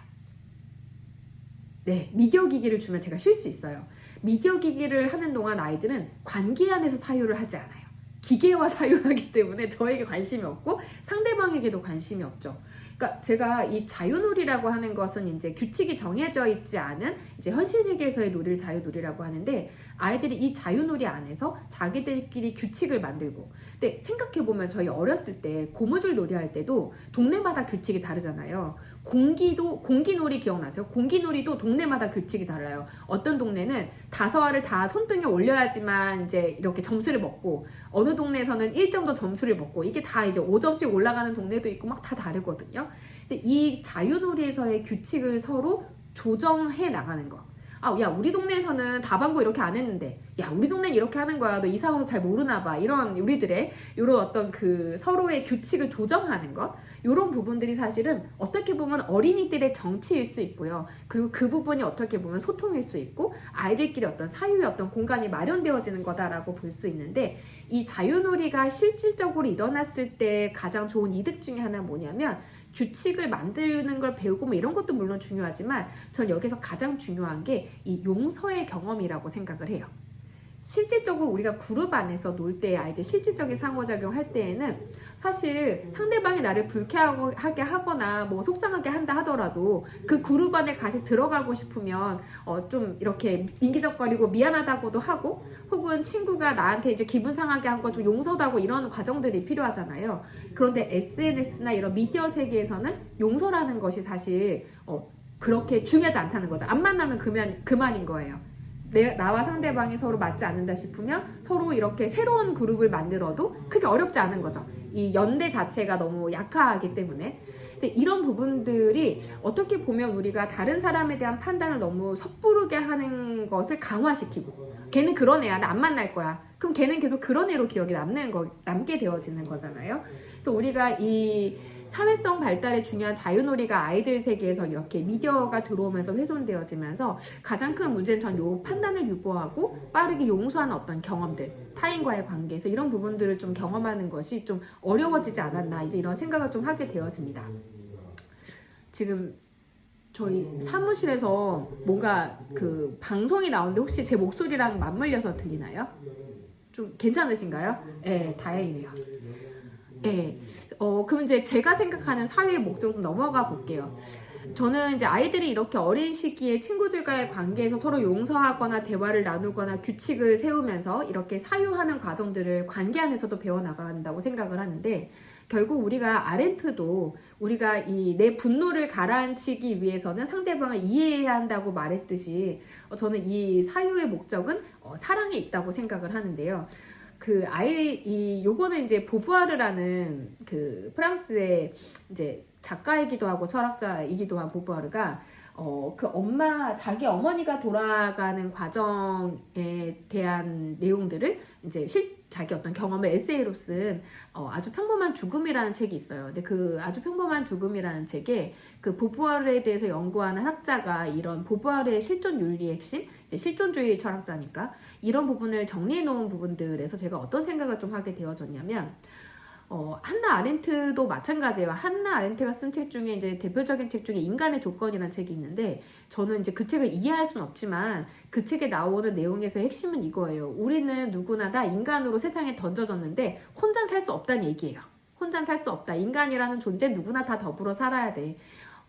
네, 미디어 기기를 주면 제가 쉴 수 있어요. 미디어 기기를 하는 동안 아이들은 관계 안에서 사유를 하지 않아요. 기계와 사유하기 때문에 저에게 관심이 없고 상대방에게도 관심이 없죠. 그러니까 제가 이 자유놀이라고 하는 것은 이제 규칙이 정해져 있지 않은 이제 현실 세계에서의 놀이를 자유놀이라고 하는데, 아이들이 이 자유놀이 안에서 자기들끼리 규칙을 만들고. 근데 생각해보면 저희 어렸을 때 고무줄 놀이 할 때도 동네마다 규칙이 다르잖아요. 공기놀이 기억나세요? 공기놀이도 동네마다 규칙이 달라요. 어떤 동네는 5알을 다 손등에 올려야지만 이제 이렇게 점수를 먹고, 어느 동네에서는 1점도 점수를 먹고, 이게 다 이제 5점씩 올라가는 동네도 있고 막 다 다르거든요. 근데 이 자유놀이에서의 규칙을 서로 조정해 나가는 거. 아, 야, 우리 동네에서는 다방구 이렇게 안 했는데, 야, 우리 동네는 이렇게 하는 거야. 너 이사 와서 잘 모르나 봐. 이런 우리들의 이런 어떤 그 서로의 규칙을 조정하는 것, 이런 부분들이 사실은 어떻게 보면 어린이들의 정치일 수 있고요. 그리고 그 부분이 어떻게 보면 소통일 수 있고, 아이들끼리 어떤 사유의 어떤 공간이 마련되어지는 거다라고 볼 수 있는데, 이 자유놀이가 실질적으로 일어났을 때 가장 좋은 이득 중에 하나는 뭐냐면, 규칙을 만드는 걸 배우고 뭐 이런 것도 물론 중요하지만, 전 여기서 가장 중요한 게 이 용서의 경험이라고 생각을 해요. 실질적으로 우리가 그룹 안에서 놀 때 아이들 실질적인 상호작용 할 때에는 사실 상대방이 나를 불쾌하게 하거나 뭐 속상하게 한다 하더라도 그 그룹 안에 같이 들어가고 싶으면 좀 이렇게 민기적거리고 미안하다고도 하고, 혹은 친구가 나한테 이제 기분 상하게 한 거 좀 용서도 하고, 이런 과정들이 필요하잖아요. 그런데 SNS나 이런 미디어 세계에서는 용서라는 것이 사실 그렇게 중요하지 않다는 거죠. 안 만나면 그만인 거예요. 나와 상대방이 서로 맞지 않는다 싶으면 서로 이렇게 새로운 그룹을 만들어도 크게 어렵지 않은 거죠. 이 연대 자체가 너무 약하기 때문에. 근데 이런 부분들이 어떻게 보면 우리가 다른 사람에 대한 판단을 너무 섣부르게 하는 것을 강화시키고, 걔는 그런 애야, 나 안 만날 거야. 그럼 걔는 계속 그런 애로 기억이 남게 되어지는 거잖아요. 그래서 우리가 이 사회성 발달에 중요한 자유놀이가 아이들 세계에서 이렇게 미디어가 들어오면서 훼손되어지면서 가장 큰 문제는 전 요 판단을 유보하고 빠르게 용서하는 어떤 경험들, 타인과의 관계에서 이런 부분들을 좀 경험하는 것이 좀 어려워지지 않았나, 이제 이런 생각을 좀 하게 되어집니다. 지금 저희 사무실에서 뭔가 그 방송이 나오는데 혹시 제 목소리랑 맞물려서 들리나요? 좀 괜찮으신가요? 네, 다행이네요. 네, 그럼 이제 제가 생각하는 사회의 목적으로 좀 넘어가 볼게요. 저는 이제 아이들이 이렇게 어린 시기에 친구들과의 관계에서 서로 용서하거나 대화를 나누거나 규칙을 세우면서 이렇게 사유하는 과정들을 관계 안에서도 배워나간다고 생각을 하는데, 결국 우리가 아렌트도 우리가 이 내 분노를 가라앉히기 위해서는 상대방을 이해해야 한다고 말했듯이, 저는 이 사유의 목적은 사랑에 있다고 생각을 하는데요. 요거는 이제 보부아르라는 그 프랑스의 이제 작가이기도 하고 철학자이기도 한 보부아르가 자기 어머니가 돌아가는 과정에 대한 내용들을 이제 자기 어떤 경험을 에세이로 쓴 아주 평범한 죽음이라는 책이 있어요. 근데 그 아주 평범한 죽음이라는 책에 그 보부아르에 대해서 연구하는 학자가 이런 보부아르의 실존 윤리의 핵심, 이제 실존주의 철학자니까 이런 부분을 정리해 놓은 부분들에서 제가 어떤 생각을 좀 하게 되어졌냐면, 한나 아렌트도 마찬가지예요. 한나 아렌트가 쓴 책 중에 이제 대표적인 책 중에 인간의 조건이라는 책이 있는데, 저는 이제 그 책을 이해할 수는 없지만 그 책에 나오는 내용에서 핵심은 이거예요. 우리는 누구나 다 인간으로 세상에 던져졌는데 혼자 살 수 없다는 얘기예요. 혼자 살 수 없다. 인간이라는 존재 누구나 다 더불어 살아야 돼.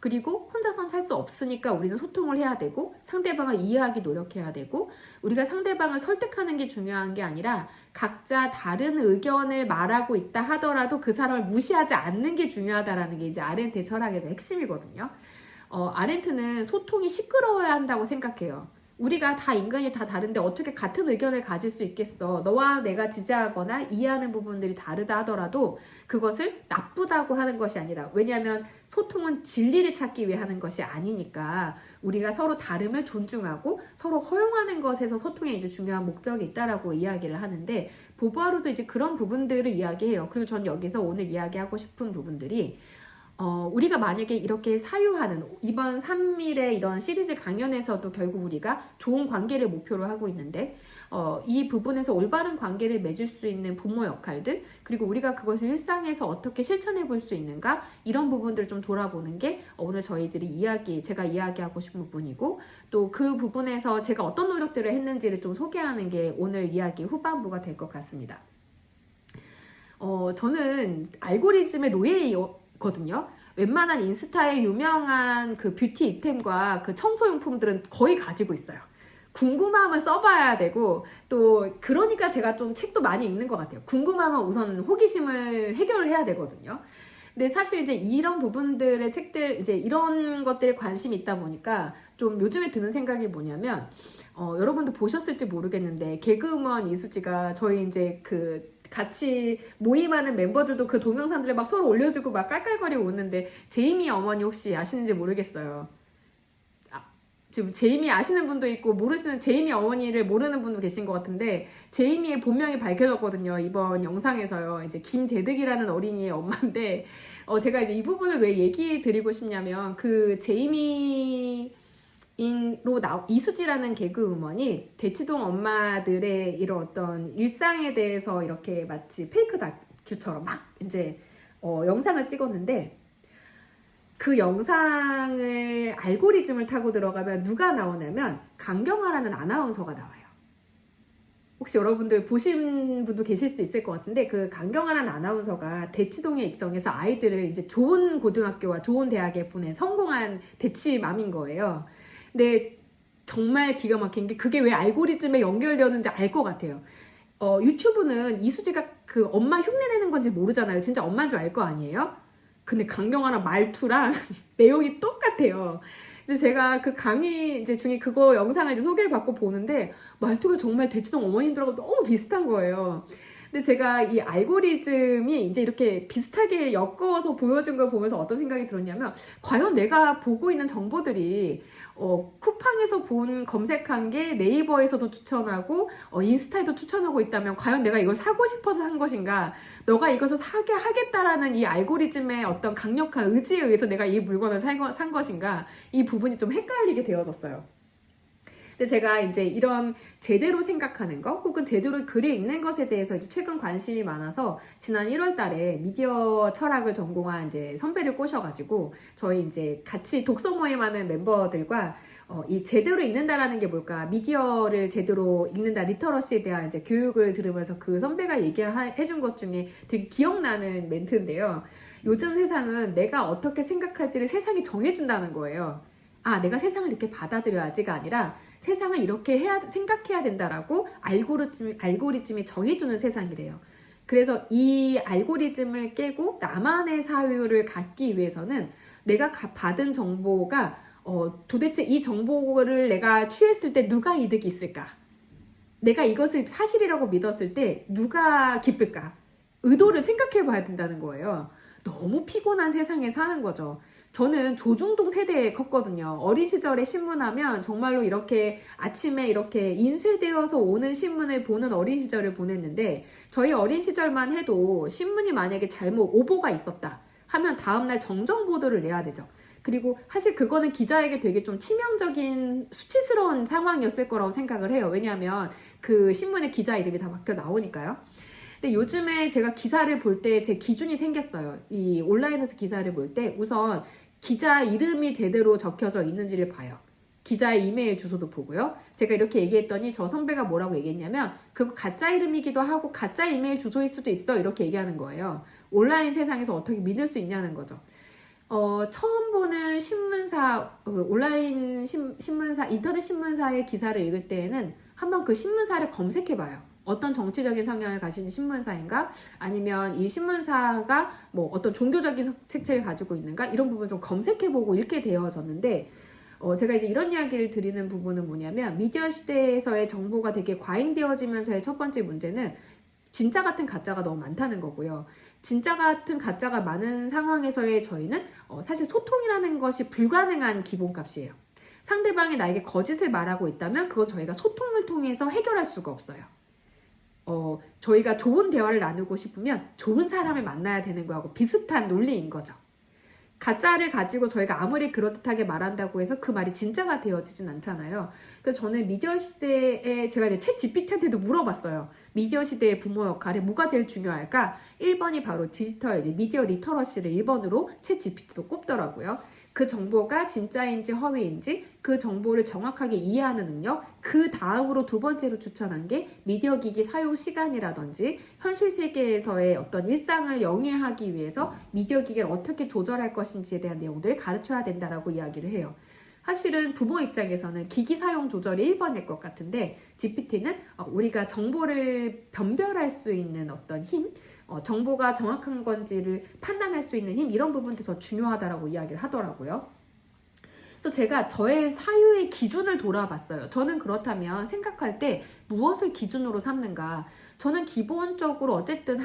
그리고 혼자선 살 수 없으니까 우리는 소통을 해야 되고 상대방을 이해하기 노력해야 되고, 우리가 상대방을 설득하는 게 중요한 게 아니라 각자 다른 의견을 말하고 있다 하더라도 그 사람을 무시하지 않는 게 중요하다라는 게 이제 아렌트의 철학의 핵심이거든요. 아렌트는 소통이 시끄러워야 한다고 생각해요. 우리가 다 인간이 다 다른데 어떻게 같은 의견을 가질 수 있겠어. 너와 내가 지지하거나 이해하는 부분들이 다르다 하더라도 그것을 나쁘다고 하는 것이 아니라, 왜냐하면 소통은 진리를 찾기 위해 하는 것이 아니니까 우리가 서로 다름을 존중하고 서로 허용하는 것에서 소통에 이제 중요한 목적이 있다라고 이야기를 하는데, 보부아르도 이제 그런 부분들을 이야기해요. 그리고 전 여기서 오늘 이야기하고 싶은 부분들이, 우리가 만약에 이렇게 사유하는 이번 3일의 이런 시리즈 강연에서도 결국 우리가 좋은 관계를 목표로 하고 있는데, 이 부분에서 올바른 관계를 맺을 수 있는 부모 역할들, 그리고 우리가 그것을 일상에서 어떻게 실천해 볼 수 있는가, 이런 부분들을 좀 돌아보는 게 오늘 제가 이야기하고 싶은 부분이고, 또 그 부분에서 제가 어떤 노력들을 했는지를 좀 소개하는 게 오늘 이야기 후반부가 될 것 같습니다. 저는 알고리즘의 노예거든요. 웬만한 인스타에 유명한 그 뷰티 이템과 그 청소용품들은 거의 가지고 있어요. 궁금하면 써봐야 되고, 또 그러니까 제가 좀 책도 많이 읽는 것 같아요. 궁금하면 우선 호기심을 해결을 해야 되거든요. 근데 사실 이제 이런 부분들의 책들, 이제 이런 것들에 관심이 있다 보니까 좀 요즘에 드는 생각이 뭐냐면, 여러분도 보셨을지 모르겠는데, 개그우먼 이수지가 저희 이제 그 같이 모임하는 멤버들도 그 동영상들을 막 서로 올려주고 막 깔깔거리고 웃는데, 제이미 어머니 혹시 아시는지 모르겠어요. 지금 제이미 아시는 분도 있고 모르시는 제이미 어머니를 모르는 분도 계신 것 같은데, 제이미의 본명이 밝혀졌거든요. 이번 영상에서요. 이제 김재득이라는 어린이의 엄마인데, 제가 이제 이 부분을 왜 얘기 드리고 싶냐면, 그 제이미로 이수지라는 개그우먼이 대치동 엄마들의 이런 어떤 일상에 대해서 이렇게 마치 페이크 다큐처럼 막 이제 영상을 찍었는데, 그 영상을 알고리즘을 타고 들어가면 누가 나오냐면 강경화라는 아나운서가 나와요. 혹시 여러분들 보신 분도 계실 수 있을 것 같은데, 그 강경화라는 아나운서가 대치동에 입성해서 아이들을 이제 좋은 고등학교와 좋은 대학에 보낸 성공한 대치맘인 거예요. 근데 정말 기가 막힌 게, 그게 왜 알고리즘에 연결되었는지 알 것 같아요. 유튜브는 이수지가 그 엄마 흉내내는 건지 모르잖아요. 진짜 엄마인 줄 알 거 아니에요? 근데 강경화랑 말투랑 내용이 똑같아요. 그래서 제가 그 강의 이제 중에 그거 영상을 이제 소개를 받고 보는데, 말투가 정말 대치동 어머님들하고 너무 비슷한 거예요. 근데 제가 이 알고리즘이 이제 이렇게 비슷하게 엮어서 보여준 걸 보면서 어떤 생각이 들었냐면, 과연 내가 보고 있는 정보들이 쿠팡에서 검색한 게 네이버에서도 추천하고 인스타에도 추천하고 있다면, 과연 내가 이걸 사고 싶어서 산 것인가, 너가 이것을 사게 하겠다라는 이 알고리즘의 어떤 강력한 의지에 의해서 내가 이 물건을 산 것인가, 이 부분이 좀 헷갈리게 되어졌어요. 근데 제가 이제 이런 제대로 생각하는 것, 혹은 제대로 글을 읽는 것에 대해서 이제 최근 관심이 많아서, 지난 1월 달에 미디어 철학을 전공한 이제 선배를 꼬셔가지고, 저희 이제 같이 독서 모임하는 멤버들과 이 제대로 읽는다라는 게 뭘까, 미디어를 제대로 읽는다, 리터러시에 대한 이제 교육을 들으면서 그 선배가 얘기해준 것 중에 되게 기억나는 멘트인데요. 요즘 세상은 내가 어떻게 생각할지를 세상이 정해준다는 거예요. 아, 내가 세상을 이렇게 받아들여야지가 아니라, 세상을 이렇게 생각해야 된다라고 알고리즘이 정해주는 세상이래요. 그래서 이 알고리즘을 깨고 나만의 사유를 갖기 위해서는, 내가 받은 정보가 도대체 이 정보를 내가 취했을 때 누가 이득이 있을까? 내가 이것을 사실이라고 믿었을 때 누가 기쁠까? 의도를 생각해 봐야 된다는 거예요. 너무 피곤한 세상에 사는 거죠. 저는 조중동 세대에 컸거든요. 어린 시절에 신문하면 정말로 이렇게 아침에 이렇게 인쇄되어서 오는 신문을 보는 어린 시절을 보냈는데, 저희 어린 시절만 해도 신문이 만약에 잘못 오보가 있었다 하면 다음날 정정 보도를 내야 되죠. 그리고 사실 그거는 기자에게 되게 좀 치명적인 수치스러운 상황이었을 거라고 생각을 해요. 왜냐하면 그 신문에 기자 이름이 다 바뀌어 나오니까요. 근데 요즘에 제가 기사를 볼 때 제 기준이 생겼어요. 이 온라인에서 기사를 볼 때 우선 기자 이름이 제대로 적혀져 있는지를 봐요. 기자의 이메일 주소도 보고요. 제가 이렇게 얘기했더니 저 선배가 뭐라고 얘기했냐면, 그거 가짜 이름이기도 하고 가짜 이메일 주소일 수도 있어, 이렇게 얘기하는 거예요. 온라인 세상에서 어떻게 믿을 수 있냐는 거죠. 처음 보는 신문사, 온라인 신문사, 인터넷 신문사의 기사를 읽을 때에는 한번 그 신문사를 검색해봐요. 어떤 정치적인 성향을 가지는 신문사인가? 아니면 이 신문사가 뭐 어떤 종교적인 색채를 가지고 있는가? 이런 부분 좀 검색해보고 읽게 되어졌는데, 제가 이제 이런 이야기를 드리는 부분은 뭐냐면, 미디어 시대에서의 정보가 되게 과잉되어지면서의 첫 번째 문제는 진짜 같은 가짜가 너무 많다는 거고요. 진짜 같은 가짜가 많은 상황에서의 저희는 사실 소통이라는 것이 불가능한 기본값이에요. 상대방이 나에게 거짓을 말하고 있다면 그건 저희가 소통을 통해서 해결할 수가 없어요. 저희가 좋은 대화를 나누고 싶으면 좋은 사람을 만나야 되는 거하고 비슷한 논리인 거죠. 가짜를 가지고 저희가 아무리 그럴듯하게 말한다고 해서 그 말이 진짜가 되어지진 않잖아요. 그래서 저는 미디어 시대에, 제가 이제 챗 GPT한테도 물어봤어요. 미디어 시대의 부모 역할에 뭐가 제일 중요할까? 1번이 바로 디지털, 이제 미디어 리터러시를 1번으로 챗 GPT도 꼽더라고요. 그 정보가 진짜인지 허위인지 그 정보를 정확하게 이해하는 능력, 그 다음으로 두 번째로 추천한 게 미디어 기기 사용 시간이라든지 현실 세계에서의 어떤 일상을 영위하기 위해서 미디어 기기를 어떻게 조절할 것인지에 대한 내용들을 가르쳐야 된다라고 이야기를 해요. 사실은 부모 입장에서는 기기 사용 조절이 1번일 것 같은데 GPT는 우리가 정보를 변별할 수 있는 어떤 힘, 정보가 정확한 건지를 판단할 수 있는 힘, 이런 부분도 더 중요하다라고 이야기를 하더라고요. 그래서 제가 저의 사유의 기준을 돌아봤어요. 저는 그렇다면 생각할 때 무엇을 기준으로 삼는가? 저는 기본적으로 어쨌든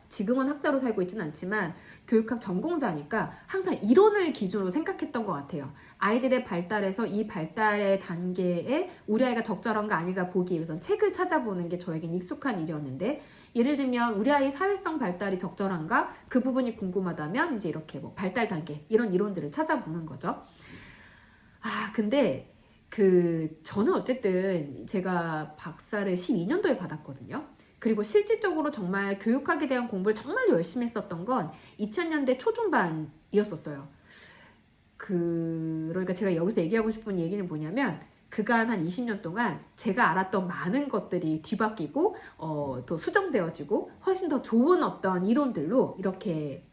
지금은 학자로 살고 있지는 않지만 교육학 전공자니까 항상 이론을 기준으로 생각했던 것 같아요. 아이들의 발달에서 이 발달의 단계에 우리 아이가 적절한가 아닌가 보기 위해서 책을 찾아보는 게 저에겐 익숙한 일이었는데, 예를 들면 우리 아이 사회성 발달이 적절한가 그 부분이 궁금하다면 이제 이렇게 뭐 발달 단계 이런 이론들을 찾아보는 거죠. 근데 저는 어쨌든 제가 박사를 12년도에 받았거든요. 그리고 실질적으로 정말 교육학에 대한 공부를 정말 열심히 했었던 건 2000년대 초중반이었었어요. 그러니까 제가 여기서 얘기하고 싶은 얘기는 뭐냐면, 그간 한 20년 동안 제가 알았던 많은 것들이 뒤바뀌고 또 수정되어지고 훨씬 더 좋은 어떤 이론들로 이렇게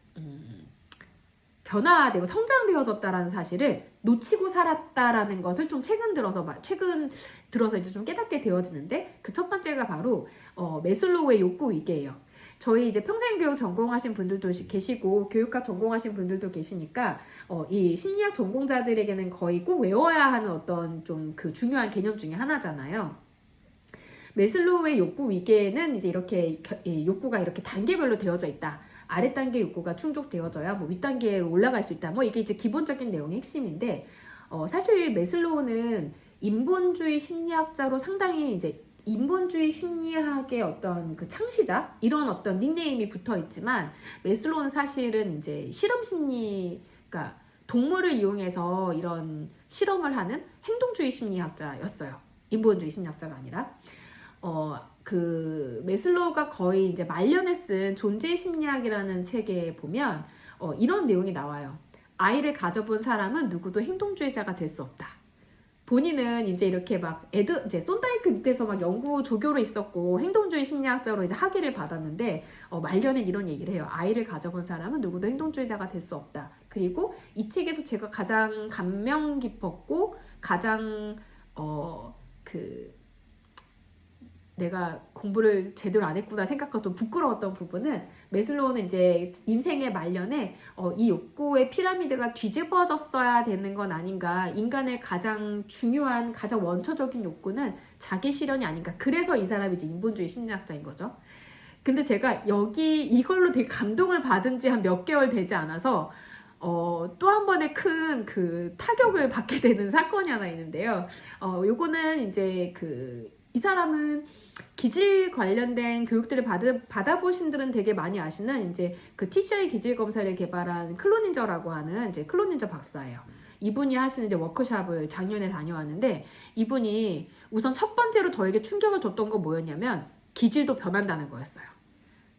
변화되고 성장되어졌다라는 사실을 놓치고 살았다라는 것을 좀 최근 들어서 이제 좀 깨닫게 되어지는데, 그 첫 번째가 바로 매슬로우의 욕구 위계예요. 저희 이제 평생교육 전공하신 분들도 계시고 교육학 전공하신 분들도 계시니까 이 심리학 전공자들에게는 거의 꼭 외워야 하는 어떤 좀 그 중요한 개념 중에 하나잖아요. 매슬로우의 욕구 위계는 이제 이렇게 욕구가 이렇게 단계별로 되어져 있다. 아래 단계 욕구가 충족되어져야 윗 단계로 올라갈 수 있다. 이게 이제 기본적인 내용의 핵심인데, 사실 매슬로우는 인본주의 심리학자로 상당히 이제 인본주의 심리학의 어떤 그 창시자, 이런 어떤 닉네임이 붙어 있지만, 매슬로우는 사실은 이제 실험 심리, 그러니까 동물을 이용해서 이런 실험을 하는 행동주의 심리학자였어요. 인본주의 심리학자가 아니라. 매슬로우가 거의 이제 말년에 쓴 존재 심리학이라는 책에 보면 이런 내용이 나와요. 아이를 가져본 사람은 누구도 행동주의자가 될 수 없다. 본인은 이제 이렇게 이제 쏜다이크 밑에서 연구 조교로 있었고 행동주의 심리학자로 이제 학위를 받았는데, 말년엔 이런 얘기를 해요. 아이를 가져본 사람은 누구도 행동주의자가 될 수 없다. 그리고 이 책에서 제가 가장 감명 깊었고 가장 내가 공부를 제대로 안 했구나 생각하고 좀 부끄러웠던 부분은, 매슬로우는 이제 인생의 말년에 이 욕구의 피라미드가 뒤집어졌어야 되는 건 아닌가, 인간의 가장 중요한 가장 원초적인 욕구는 자기 실현이 아닌가, 그래서 이 사람이 이제 인본주의 심리학자인 거죠. 근데 제가 이걸로 되게 감동을 받은 지 한 몇 개월 되지 않아서 또 한 번의 큰 타격을 받게 되는 사건이 하나 있는데요. 요거는 이제 이 사람은 기질 관련된 교육들을 받아보신 분들은 되게 많이 아시는 이제 TCI 기질 검사를 개발한 클로닌저라고 하는 이제 클로닌저 박사예요. 이분이 하시는 이제 워크숍을 작년에 다녀왔는데, 이분이 우선 첫 번째로 저에게 충격을 줬던 건 뭐였냐면, 기질도 변한다는 거였어요.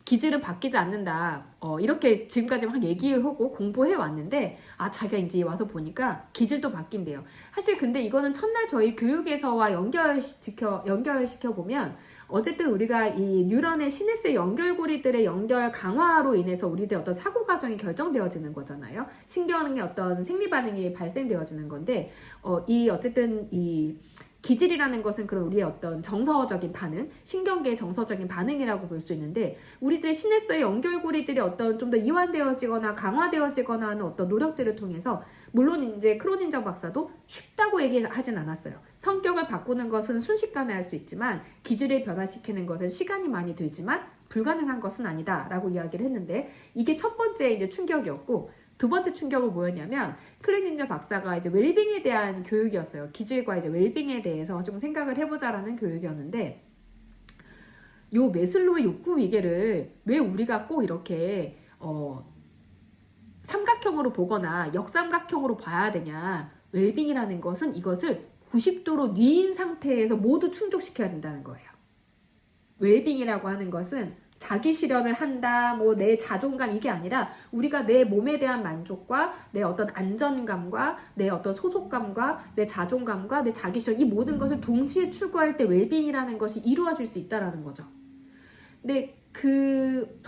기질은 바뀌지 않는다. 이렇게 지금까지 막 얘기하고 공부해 왔는데, 자기가 이제 와서 보니까 기질도 바뀐대요. 사실 근데 이거는 첫날 저희 교육에서와 연결시켜 보면, 어쨌든 우리가 이 뉴런의 시냅스 연결고리들의 연결 강화로 인해서 우리들의 어떤 사고 과정이 결정되어지는 거잖아요. 신경의 어떤 생리 반응이 발생되어지는 건데, 어쨌든 이 기질이라는 것은 그런 우리의 어떤 정서적인 반응, 신경계의 정서적인 반응이라고 볼 수 있는데, 우리들의 시냅스의 연결고리들이 어떤 좀 더 이완되어지거나 강화되어지거나 하는 어떤 노력들을 통해서, 물론 이제 크로닌저 박사도 쉽다고 얘기하진 않았어요. 성격을 바꾸는 것은 순식간에 할 수 있지만 기질을 변화시키는 것은 시간이 많이 들지만 불가능한 것은 아니다라고 이야기를 했는데, 이게 첫 번째 이제 충격이었고, 두 번째 충격은 뭐였냐면, 클로닌저 박사가 이제 웰빙에 대한 교육이었어요. 기질과 이제 웰빙에 대해서 좀 생각을 해보자라는 교육이었는데, 요 매슬로우의 욕구 위계를 왜 우리가 꼭 이렇게 삼각형으로 보거나 역삼각형으로 봐야 되냐. 웰빙이라는 것은 이것을 90도로 뉘인 상태에서 모두 충족시켜야 된다는 거예요. 웰빙이라고 하는 것은 자기 실현을 한다, 뭐 내 자존감 이게 아니라 우리가 내 몸에 대한 만족과 내 어떤 안전감과 내 어떤 소속감과 내 자존감과 내 자기 실현 이 모든 것을 동시에 추구할 때 웰빙이라는 것이 이루어질 수 있다라는 거죠. 근데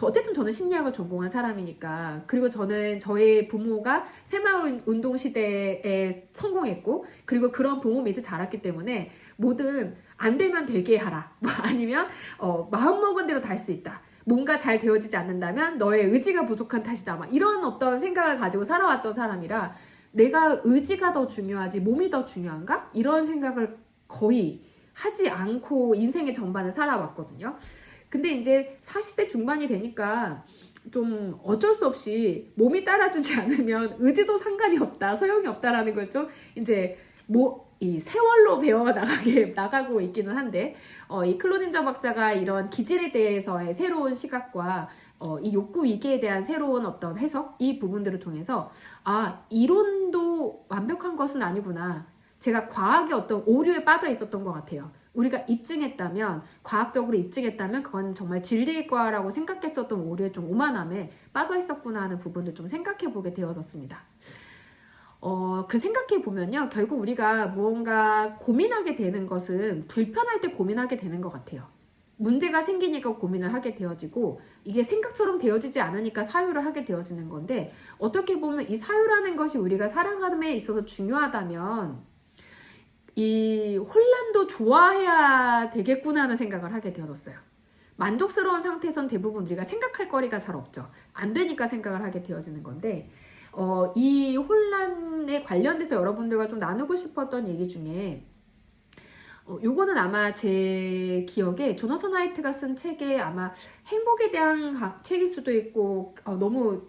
어쨌든 저는 심리학을 전공한 사람이니까, 그리고 저는 저의 부모가 새마을 운동 시대에 성공했고, 그리고 그런 부모 밑에 자랐기 때문에 뭐든 안 되면 되게 하라. 뭐 아니면, 마음먹은 대로 다 할 수 있다. 뭔가 잘 되어지지 않는다면 너의 의지가 부족한 탓이다. 막 이런 어떤 생각을 가지고 살아왔던 사람이라 내가 의지가 더 중요하지 몸이 더 중요한가? 이런 생각을 거의 하지 않고 인생의 전반을 살아왔거든요. 근데 이제 40대 중반이 되니까 좀 어쩔 수 없이 몸이 따라주지 않으면 의지도 상관이 없다, 소용이 없다라는 걸 좀 이제 이 세월로 나가고 있기는 한데, 이 클로닌저 박사가 이런 기질에 대해서의 새로운 시각과 이 욕구 위기에 대한 새로운 어떤 해석, 이 부분들을 통해서 이론도 완벽한 것은 아니구나. 제가 과학의 어떤 오류에 빠져 있었던 것 같아요. 우리가 입증했다면, 과학적으로 입증했다면 그건 정말 진리일 거라고 생각했었던 오류의 좀 오만함에 빠져 있었구나 하는 부분을 좀 생각해 보게 되어졌습니다. 그 생각해 보면요, 결국 우리가 무언가 고민하게 되는 것은 불편할 때 고민하게 되는 것 같아요. 문제가 생기니까 고민을 하게 되어지고, 이게 생각처럼 되어지지 않으니까 사유를 하게 되어지는 건데, 어떻게 보면 이 사유라는 것이 우리가 살아감에 있어서 중요하다면 이 혼란도 좋아해야 되겠구나 하는 생각을 하게 되어졌어요. 만족스러운 상태에선 대부분 우리가 생각할 거리가 잘 없죠. 안 되니까 생각을 하게 되어지는 건데, 이 혼란에 관련돼서 여러분들과 좀 나누고 싶었던 얘기 중에, 요거는 아마 제 기억에 조나선 하이트가 쓴 책에 아마 행복에 대한 책일 수도 있고, 너무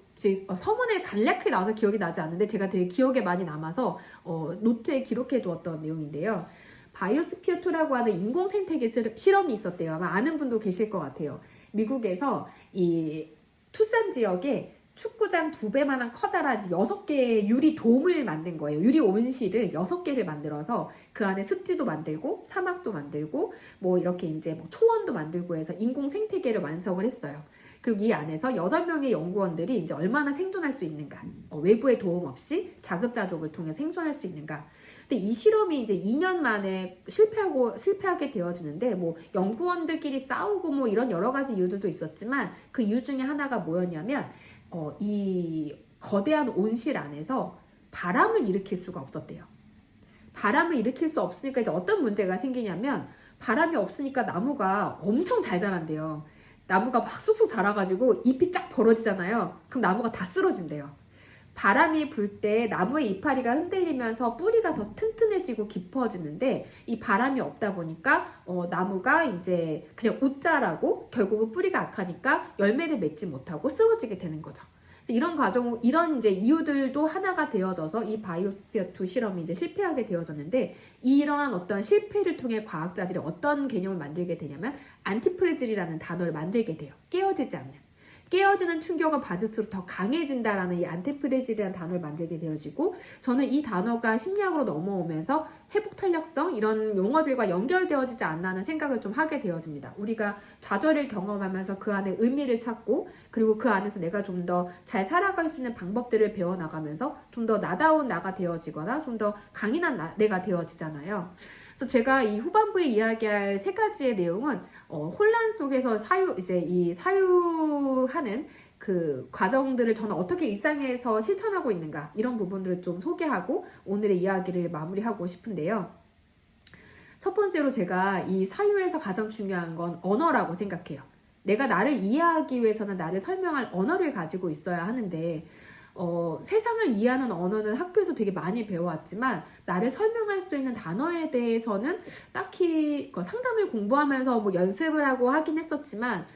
서문에 간략하게 나와서 기억이 나지 않는데 제가 되게 기억에 많이 남아서 노트에 기록해 두었던 내용인데요. 바이오스피어 2라고 하는 인공 생태계 실험이 있었대요. 아마 아는 분도 계실 것 같아요. 미국에서 이 투싼 지역에 축구장 2배만한 커다란 6개의 유리 돔을 만든 거예요. 유리 온실을 6개를 만들어서 그 안에 습지도 만들고 사막도 만들고 뭐 이렇게 이제 뭐 초원도 만들고 해서 인공 생태계를 완성을 했어요. 그리고 이 안에서 8명의 연구원들이 이제 얼마나 생존할 수 있는가, 외부의 도움 없이 자급자족을 통해 생존할 수 있는가. 근데 이 실험이 이제 2년 만에 실패하게 되어지는데, 뭐 연구원들끼리 싸우고 뭐 이런 여러 가지 이유들도 있었지만 그 이유 중에 하나가 뭐였냐면, 이 거대한 온실 안에서 바람을 일으킬 수가 없었대요. 바람을 일으킬 수 없으니까 이제 어떤 문제가 생기냐면, 바람이 없으니까 나무가 엄청 잘 자란대요. 나무가 막 쑥쑥 자라가지고 잎이 쫙 벌어지잖아요. 그럼 나무가 다 쓰러진대요. 바람이 불 때 나무의 이파리가 흔들리면서 뿌리가 더 튼튼해지고 깊어지는데, 이 바람이 없다 보니까 나무가 이제 그냥 웃자라고 결국은 뿌리가 악하니까 열매를 맺지 못하고 쓰러지게 되는 거죠. 이런 이제 이유들도 하나가 되어져서 이 바이오스피어 2 실험이 이제 실패하게 되어졌는데, 이러한 어떤 실패를 통해 과학자들이 어떤 개념을 만들게 되냐면 안티프레질이라는 단어를 만들게 돼요. 깨어지지 않는. 깨어지는 충격을 받을수록 더 강해진다라는 이 안티프레질이라는 단어를 만들게 되어지고, 저는 이 단어가 심리학으로 넘어오면서 회복 탄력성 이런 용어들과 연결되어지지 않나 하는 생각을 좀 하게 되어집니다. 우리가 좌절을 경험하면서 그 안에 의미를 찾고, 그리고 그 안에서 내가 좀 더 잘 살아갈 수 있는 방법들을 배워나가면서 좀 더 나다운 나가 되어지거나 좀 더 강인한 내가 되어지잖아요. 그래서 제가 이 후반부에 이야기할 3가지의 내용은 혼란 속에서 사유하는 그 과정들을 저는 어떻게 일상에서 실천하고 있는가, 이런 부분들을 좀 소개하고 오늘의 이야기를 마무리하고 싶은데요. 첫 번째로 제가 이 사유에서 가장 중요한 건 언어라고 생각해요. 내가 나를 이해하기 위해서는 나를 설명할 언어를 가지고 있어야 하는데, 세상을 이해하는 언어는 학교에서 되게 많이 배워왔지만 나를 설명할 수 있는 단어에 대해서는 딱히 상담을 공부하면서 뭐 연습을 하고 하긴 했었지만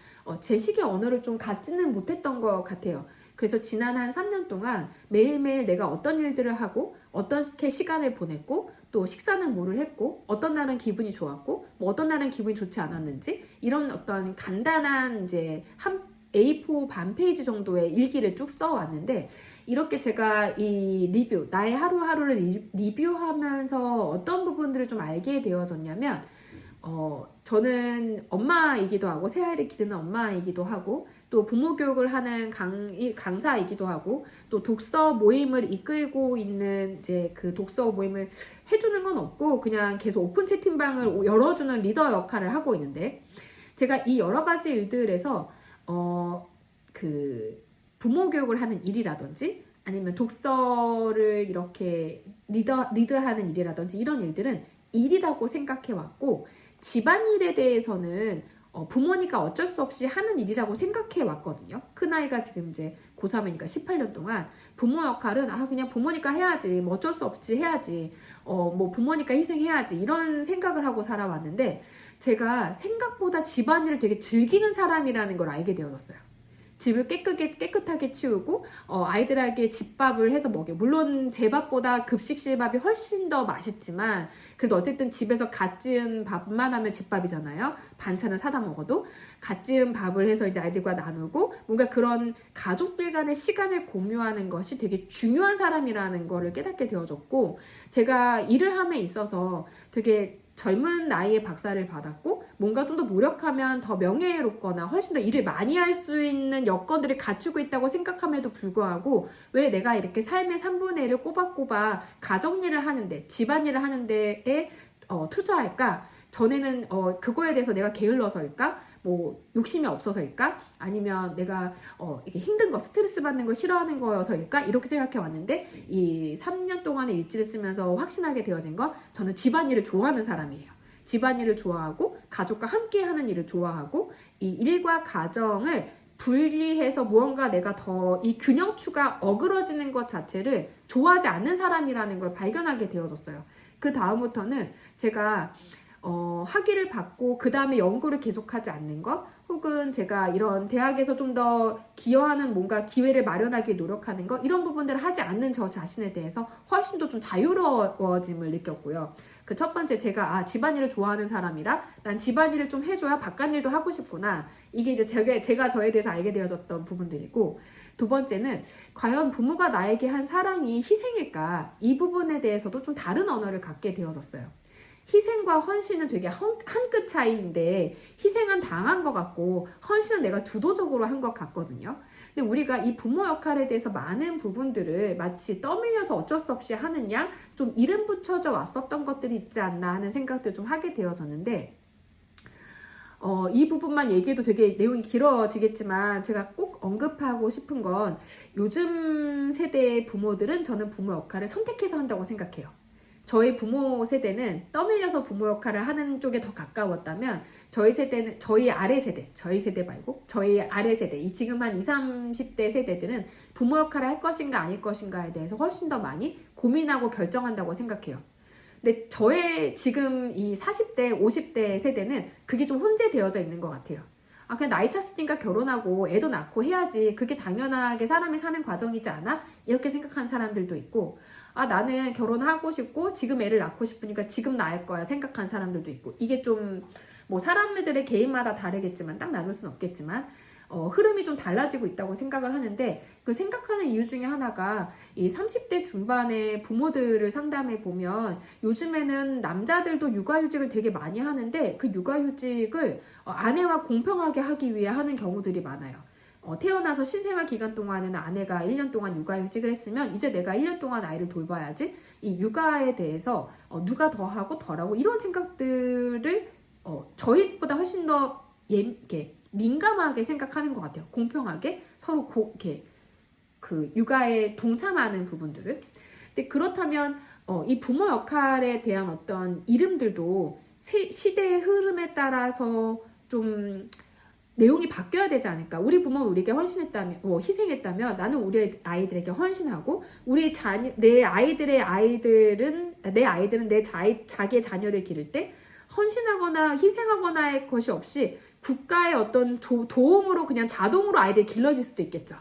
제 식의 언어를 좀 갖지는 못했던 것 같아요. 그래서 지난 한 3년 동안 매일매일 내가 어떤 일들을 하고 어떻게 시간을 보냈고 또 식사는 뭐를 했고 어떤 날은 기분이 좋았고 뭐 어떤 날은 기분이 좋지 않았는지, 이런 어떤 간단한 이제 한 A4 반 페이지 정도의 일기를 쭉 써왔는데, 이렇게 제가 이 리뷰, 나의 하루하루를 리뷰하면서 어떤 부분들을 좀 알게 되어졌냐면, 저는 엄마이기도 하고 새아이를 기르는 엄마이기도 하고 또 부모 교육을 하는 강사이기도 하고 또 독서 모임을 이끌고 있는 이제 그 독서 모임을 해주는 건 없고 그냥 계속 오픈 채팅방을 열어주는 리더 역할을 하고 있는데 제가 이 여러 가지 일들에서 그 부모 교육을 하는 일이라든지 아니면 독서를 이렇게 리드하는 일이라든지 이런 일들은 일이라고 생각해 왔고 집안일에 대해서는 부모니까 어쩔 수 없이 하는 일이라고 생각해 왔거든요. 큰아이가 지금 이제 고3이니까 18년 동안 부모 역할은 그냥 부모니까 해야지 뭐 어쩔 수 없이 해야지 뭐 부모니까 희생해야지 이런 생각을 하고 살아왔는데 제가 생각보다 집안일을 되게 즐기는 사람이라는 걸 알게 되었어요. 집을 깨끗하게 치우고 아이들에게 집밥을 해서 먹여. 물론 제 밥보다 급식실 밥이 훨씬 더 맛있지만 그래도 어쨌든 집에서 갓 지은 밥만 하면 집밥이잖아요. 반찬을 사다 먹어도 갓 지은 밥을 해서 이제 아이들과 나누고 뭔가 그런 가족들 간의 시간을 공유하는 것이 되게 중요한 사람이라는 거를 깨닫게 되어졌고 제가 일을 함에 있어서 되게 젊은 나이에 박사를 받았고 뭔가 좀 더 노력하면 더 명예롭거나 훨씬 더 일을 많이 할 수 있는 여건들을 갖추고 있다고 생각함에도 불구하고 왜 내가 이렇게 삶의 3분의 1을 꼬박꼬박 가정일을 하는데 집안일을 하는 데에 투자할까? 전에는 그거에 대해서 내가 게을러서일까? 뭐 욕심이 없어서일까? 아니면 내가 이게 힘든 거 스트레스 받는 거 싫어하는 거여서일까? 이렇게 생각해 왔는데 이 3년 동안의 일지를 쓰면서 확신하게 되어진 건 저는 집안일을 좋아하는 사람이에요. 집안일을 좋아하고 가족과 함께 하는 일을 좋아하고 이 일과 가정을 분리해서 무언가 내가 더 이 균형추가 어그러지는 것 자체를 좋아하지 않는 사람이라는 걸 발견하게 되어졌어요. 그 다음부터는 제가 학위를 받고 그 다음에 연구를 계속하지 않는 것 혹은 제가 이런 대학에서 좀 더 기여하는 뭔가 기회를 마련하기 위해 노력하는 것 이런 부분들을 하지 않는 저 자신에 대해서 훨씬 더 좀 자유로워짐을 느꼈고요. 그 첫 번째 제가 집안일을 좋아하는 사람이라 난 집안일을 좀 해줘야 바깥일도 하고 싶구나. 이게 이제 제가 저에 대해서 알게 되어졌던 부분들이고 두 번째는 과연 부모가 나에게 한 사랑이 희생일까? 이 부분에 대해서도 좀 다른 언어를 갖게 되어졌어요. 희생과 헌신은 되게 한 끗 차이인데 희생은 당한 것 같고 헌신은 내가 주도적으로 한 것 같거든요. 근데 우리가 이 부모 역할에 대해서 많은 부분들을 마치 떠밀려서 어쩔 수 없이 하는 양 좀 이름 붙여져 왔었던 것들이 있지 않나 하는 생각들 좀 하게 되어졌는데 이 부분만 얘기해도 되게 내용이 길어지겠지만 제가 꼭 언급하고 싶은 건 요즘 세대의 부모들은 저는 부모 역할을 선택해서 한다고 생각해요. 저희 부모 세대는 떠밀려서 부모 역할을 하는 쪽에 더 가까웠다면 저희 세대는 저희 아래 세대, 저희 세대 말고 저희 아래 세대, 이 지금 한 20, 30대 세대들은 부모 역할을 할 것인가 아닐 것인가에 대해서 훨씬 더 많이 고민하고 결정한다고 생각해요. 근데 저의 지금 이 40대, 50대 세대는 그게 좀 혼재되어져 있는 것 같아요. 그냥 나이 찼으니까 결혼하고 애도 낳고 해야지. 그게 당연하게 사람이 사는 과정이지 않아? 이렇게 생각하는 사람들도 있고 나는 결혼하고 싶고 지금 애를 낳고 싶으니까 지금 낳을 거야 생각하는 사람들도 있고 이게 좀 뭐 사람들의 개인마다 다르겠지만 딱 나눌 수는 없겠지만 흐름이 좀 달라지고 있다고 생각을 하는데 그 생각하는 이유 중에 하나가 이 30대 중반의 부모들을 상담해 보면 요즘에는 남자들도 육아휴직을 되게 많이 하는데 그 육아휴직을 아내와 공평하게 하기 위해 하는 경우들이 많아요. 태어나서 신생아 기간 동안에는 아내가 1년 동안 육아휴직을 했으면 이제 내가 1년 동안 아이를 돌봐야지 이 육아에 대해서 누가 더 하고 덜하고 이런 생각들을 저희보다 훨씬 더 이렇게 민감하게 생각하는 것 같아요. 공평하게 서로 이렇게 그 육아에 동참하는 부분들을. 근데 그렇다면 이 부모 역할에 대한 어떤 이름들도 시대의 흐름에 따라서 좀 내용이 바뀌어야 되지 않을까. 우리 부모는 우리에게 헌신했다면, 희생했다면 나는 우리 아이들에게 헌신하고 내 아이들은 자기의 자녀를 기를 때 헌신하거나 희생하거나의 것이 없이 국가의 어떤 도움으로 그냥 자동으로 아이들이 길러질 수도 있겠죠.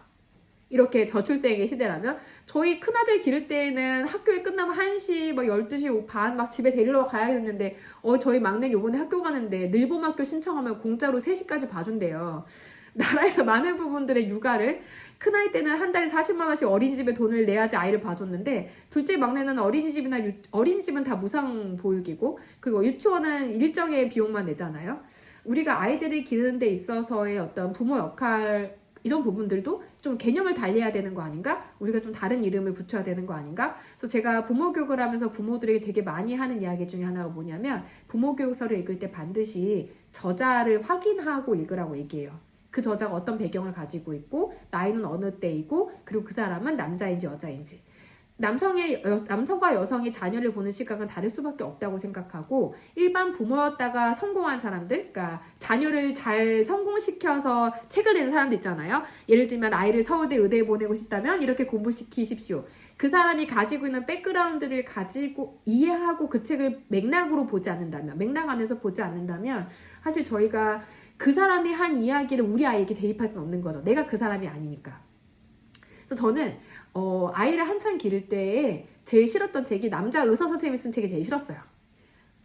이렇게 저출생의 시대라면 저희 큰아들 기를 때에는 학교에 끝나면 1시, 12시 반 막 집에 데리러 가야 됐는데 저희 막내 요번에 학교 가는데 늘봄학교 신청하면 공짜로 3시까지 봐준대요. 나라에서 많은 부분들의 육아를 큰아이 때는 한 달에 40만 원씩 어린이집에 돈을 내야지 아이를 봐줬는데 둘째 막내는 어린이집은 다 무상 보육이고 그리고 유치원은 일정의 비용만 내잖아요. 우리가 아이들을 기르는 데 있어서의 어떤 부모 역할 이런 부분들도 좀 개념을 달리해야 되는 거 아닌가? 우리가 좀 다른 이름을 붙여야 되는 거 아닌가? 그래서 제가 부모 교육을 하면서 부모들에게 되게 많이 하는 이야기 중에 하나가 뭐냐면 부모 교육서를 읽을 때 반드시 저자를 확인하고 읽으라고 얘기해요. 그 저자가 어떤 배경을 가지고 있고 나이는 어느 때이고 그리고 그 사람은 남자인지 여자인지 남성과 여성이 자녀를 보는 시각은 다를 수밖에 없다고 생각하고 일반 부모였다가 성공한 사람들, 그러니까 자녀를 잘 성공시켜서 책을 내는 사람도 있잖아요. 예를 들면 아이를 서울대 의대에 보내고 싶다면 이렇게 공부시키십시오. 그 사람이 가지고 있는 백그라운드를 가지고 이해하고 그 책을 맥락으로 보지 않는다면, 맥락 안에서 보지 않는다면 사실 저희가 그 사람이 한 이야기를 우리 아이에게 대입할 수는 없는 거죠. 내가 그 사람이 아니니까. 그래서 저는 아이를 한창 기를 때에 제일 싫었던 책이 남자 의사 선생님이 쓴 책이 제일 싫었어요.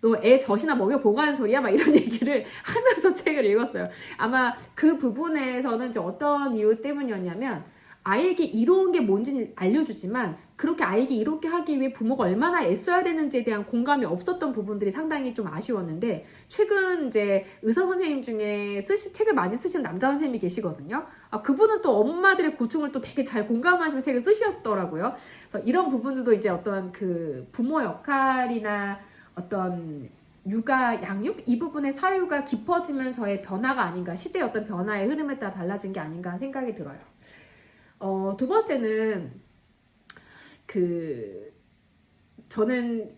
너 애 젖이나 먹여보고 하는 소리야? 막 이런 얘기를 하면서 책을 읽었어요. 아마 그 부분에서는 이제 어떤 이유 때문이었냐면 아이에게 이로운 게 뭔지 알려주지만 그렇게 아이에게 이롭게 하기 위해 부모가 얼마나 애써야 되는지에 대한 공감이 없었던 부분들이 상당히 좀 아쉬웠는데 최근 이제 의사 선생님 중에 책을 많이 쓰시는 남자 선생님이 계시거든요. 그분은 또 엄마들의 고충을 또 되게 잘 공감하시는 책을 쓰셨더라고요. 그래서 이런 부분들도 이제 어떤 그 부모 역할이나 어떤 육아, 양육 이 부분의 사유가 깊어지면서의 변화가 아닌가, 시대의 어떤 변화의 흐름에 따라 달라진 게 아닌가 하는 생각이 들어요. 두 번째는 저는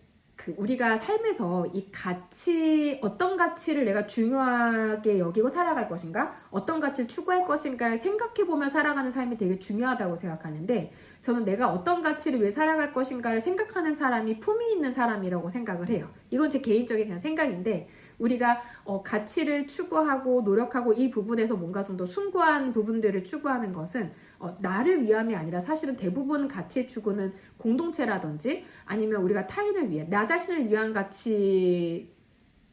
우리가 삶에서 이 가치, 어떤 가치를 내가 중요하게 여기고 살아갈 것인가, 어떤 가치를 추구할 것인가를 생각해보며 살아가는 삶이 되게 중요하다고 생각하는데 저는 내가 어떤 가치를 위해 살아갈 것인가를 생각하는 사람이 품위 있는 사람이라고 생각을 해요. 이건 제 개인적인 그냥 생각인데 우리가 가치를 추구하고 노력하고 이 부분에서 뭔가 좀 더 숭고한 부분들을 추구하는 것은 나를 위함이 아니라 사실은 대부분 가치 추구는 공동체라든지 아니면 우리가 타인을 위해 나 자신을 위한 가치를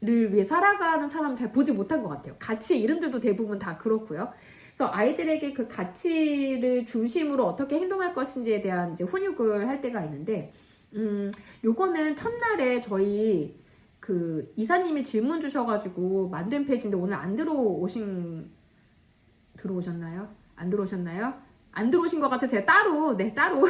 위해 살아가는 사람은 잘 보지 못한 것 같아요. 가치의 이름들도 대부분 다 그렇고요. 그래서 아이들에게 그 가치를 중심으로 어떻게 행동할 것인지에 대한 이제 훈육을 할 때가 있는데 요거는 첫날에 저희 그 이사님이 질문 주셔가지고 만든 페이지인데 오늘 안 들어오셨나요? 안 들어오신 것 같아 제가 따로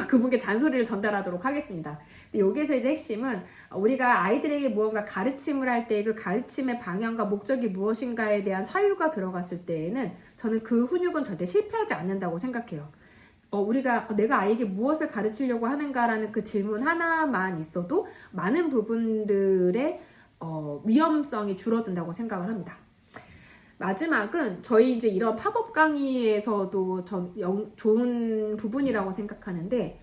그분께 잔소리를 전달하도록 하겠습니다. 근데 여기서 이제 핵심은 우리가 아이들에게 무언가 가르침을 할 때 그 가르침의 방향과 목적이 무엇인가에 대한 사유가 들어갔을 때에는 저는 그 훈육은 절대 실패하지 않는다고 생각해요. 우리가 내가 아이에게 무엇을 가르치려고 하는가라는 그 질문 하나만 있어도 많은 부분들의 위험성이 줄어든다고 생각을 합니다. 마지막은 저희 이제 이런 팝업 강의에서도 좋은 부분이라고 생각하는데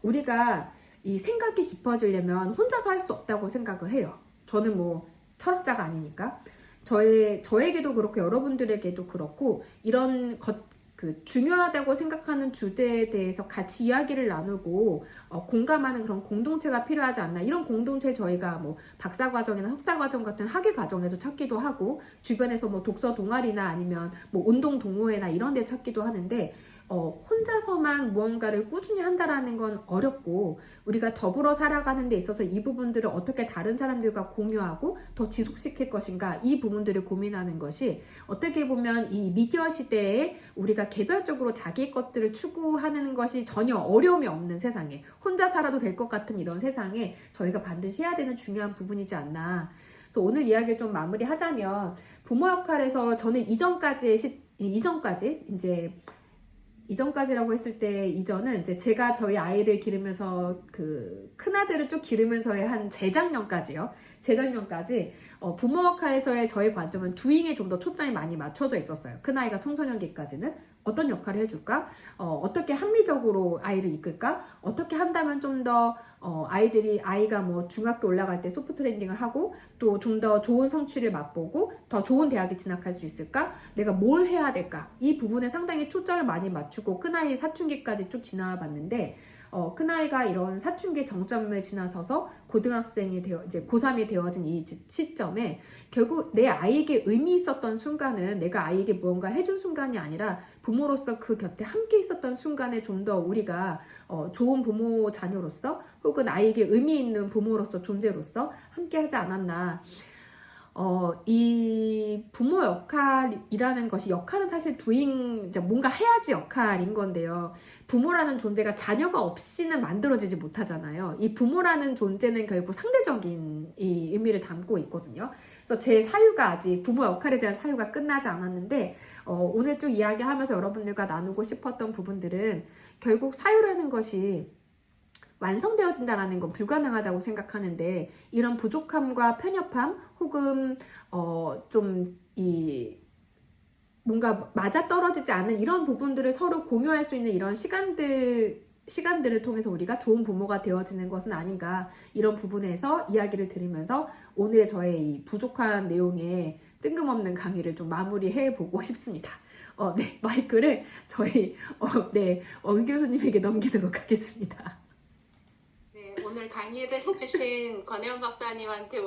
우리가 이 생각이 깊어지려면 혼자서 할 수 없다고 생각을 해요. 저는 뭐 철학자가 아니니까 저에게도 그렇고 여러분들에게도 그렇고 이런 중요하다고 생각하는 주제에 대해서 같이 이야기를 나누고 공감하는 그런 공동체가 필요하지 않나. 이런 공동체 저희가 뭐 박사과정이나 석사과정 같은 학위과정에서 찾기도 하고 주변에서 뭐 독서 동아리나 아니면 뭐 운동 동호회나 이런 데 찾기도 하는데 혼자서만 무언가를 꾸준히 한다라는 건 어렵고 우리가 더불어 살아가는 데 있어서 이 부분들을 어떻게 다른 사람들과 공유하고 더 지속시킬 것인가 이 부분들을 고민하는 것이 어떻게 보면 이 미디어 시대에 우리가 개별적으로 자기 것들을 추구하는 것이 전혀 어려움이 없는 세상에 혼자 살아도 될 것 같은 이런 세상에 저희가 반드시 해야 되는 중요한 부분이지 않나. 그래서 오늘 이야기를 좀 마무리하자면 부모 역할에서 저는 이전까지라고 했을 때 이전은 이제 제가 저희 아이를 기르면서 그 큰아들을 쭉 기르면서의 한 재작년까지 부모 역할에서의 저의 관점은 두잉에 좀 더 초점이 많이 맞춰져 있었어요. 큰아이가 청소년기까지는 어떤 역할을 해줄까? 어떻게 합리적으로 아이를 이끌까? 어떻게 한다면 좀 더 아이가 뭐 중학교 올라갈 때 소프트 랜딩을 하고 또 좀 더 좋은 성취를 맛보고 더 좋은 대학에 진학할 수 있을까? 내가 뭘 해야 될까? 이 부분에 상당히 초점을 많이 맞추고 큰아이 사춘기까지 쭉 지나와 봤는데 큰아이가 이런 사춘기 정점을 지나서서 고등학생이 되어 이제 고3이 되어진 이 시점에 결국 내 아이에게 의미 있었던 순간은 내가 아이에게 무언가 해준 순간이 아니라 부모로서 그 곁에 함께 있었던 순간에 좀 더 우리가 좋은 부모 자녀로서 혹은 아이에게 의미 있는 부모로서 존재로서 함께 하지 않았나. 이 부모 역할이라는 것이 역할은 사실 이제 뭔가 해야지 역할인 건데요. 부모라는 존재가 자녀가 없이는 만들어지지 못하잖아요. 이 부모라는 존재는 결국 상대적인 이 의미를 담고 있거든요. 그래서 제 사유가 아직 부모 역할에 대한 사유가 끝나지 않았는데 오늘 쭉 이야기하면서 여러분들과 나누고 싶었던 부분들은 결국 사유라는 것이 완성되어진다는 건 불가능하다고 생각하는데 이런 부족함과 편협함 혹은 좀 뭔가 맞아떨어지지 않는 이런 부분들을 서로 공유할 수 있는 이런 시간들을 통해서 우리가 좋은 부모가 되어지는 것은 아닌가, 이런 부분에서 이야기를 드리면서 오늘의 저의 이 부족한 내용의 뜬금없는 강의를 좀 마무리해 보고 싶습니다. 네, 마이크를 저희 엉 교수님에게 넘기도록 하겠습니다. 네, 오늘 강의를 해주신 권혜원 박사님한테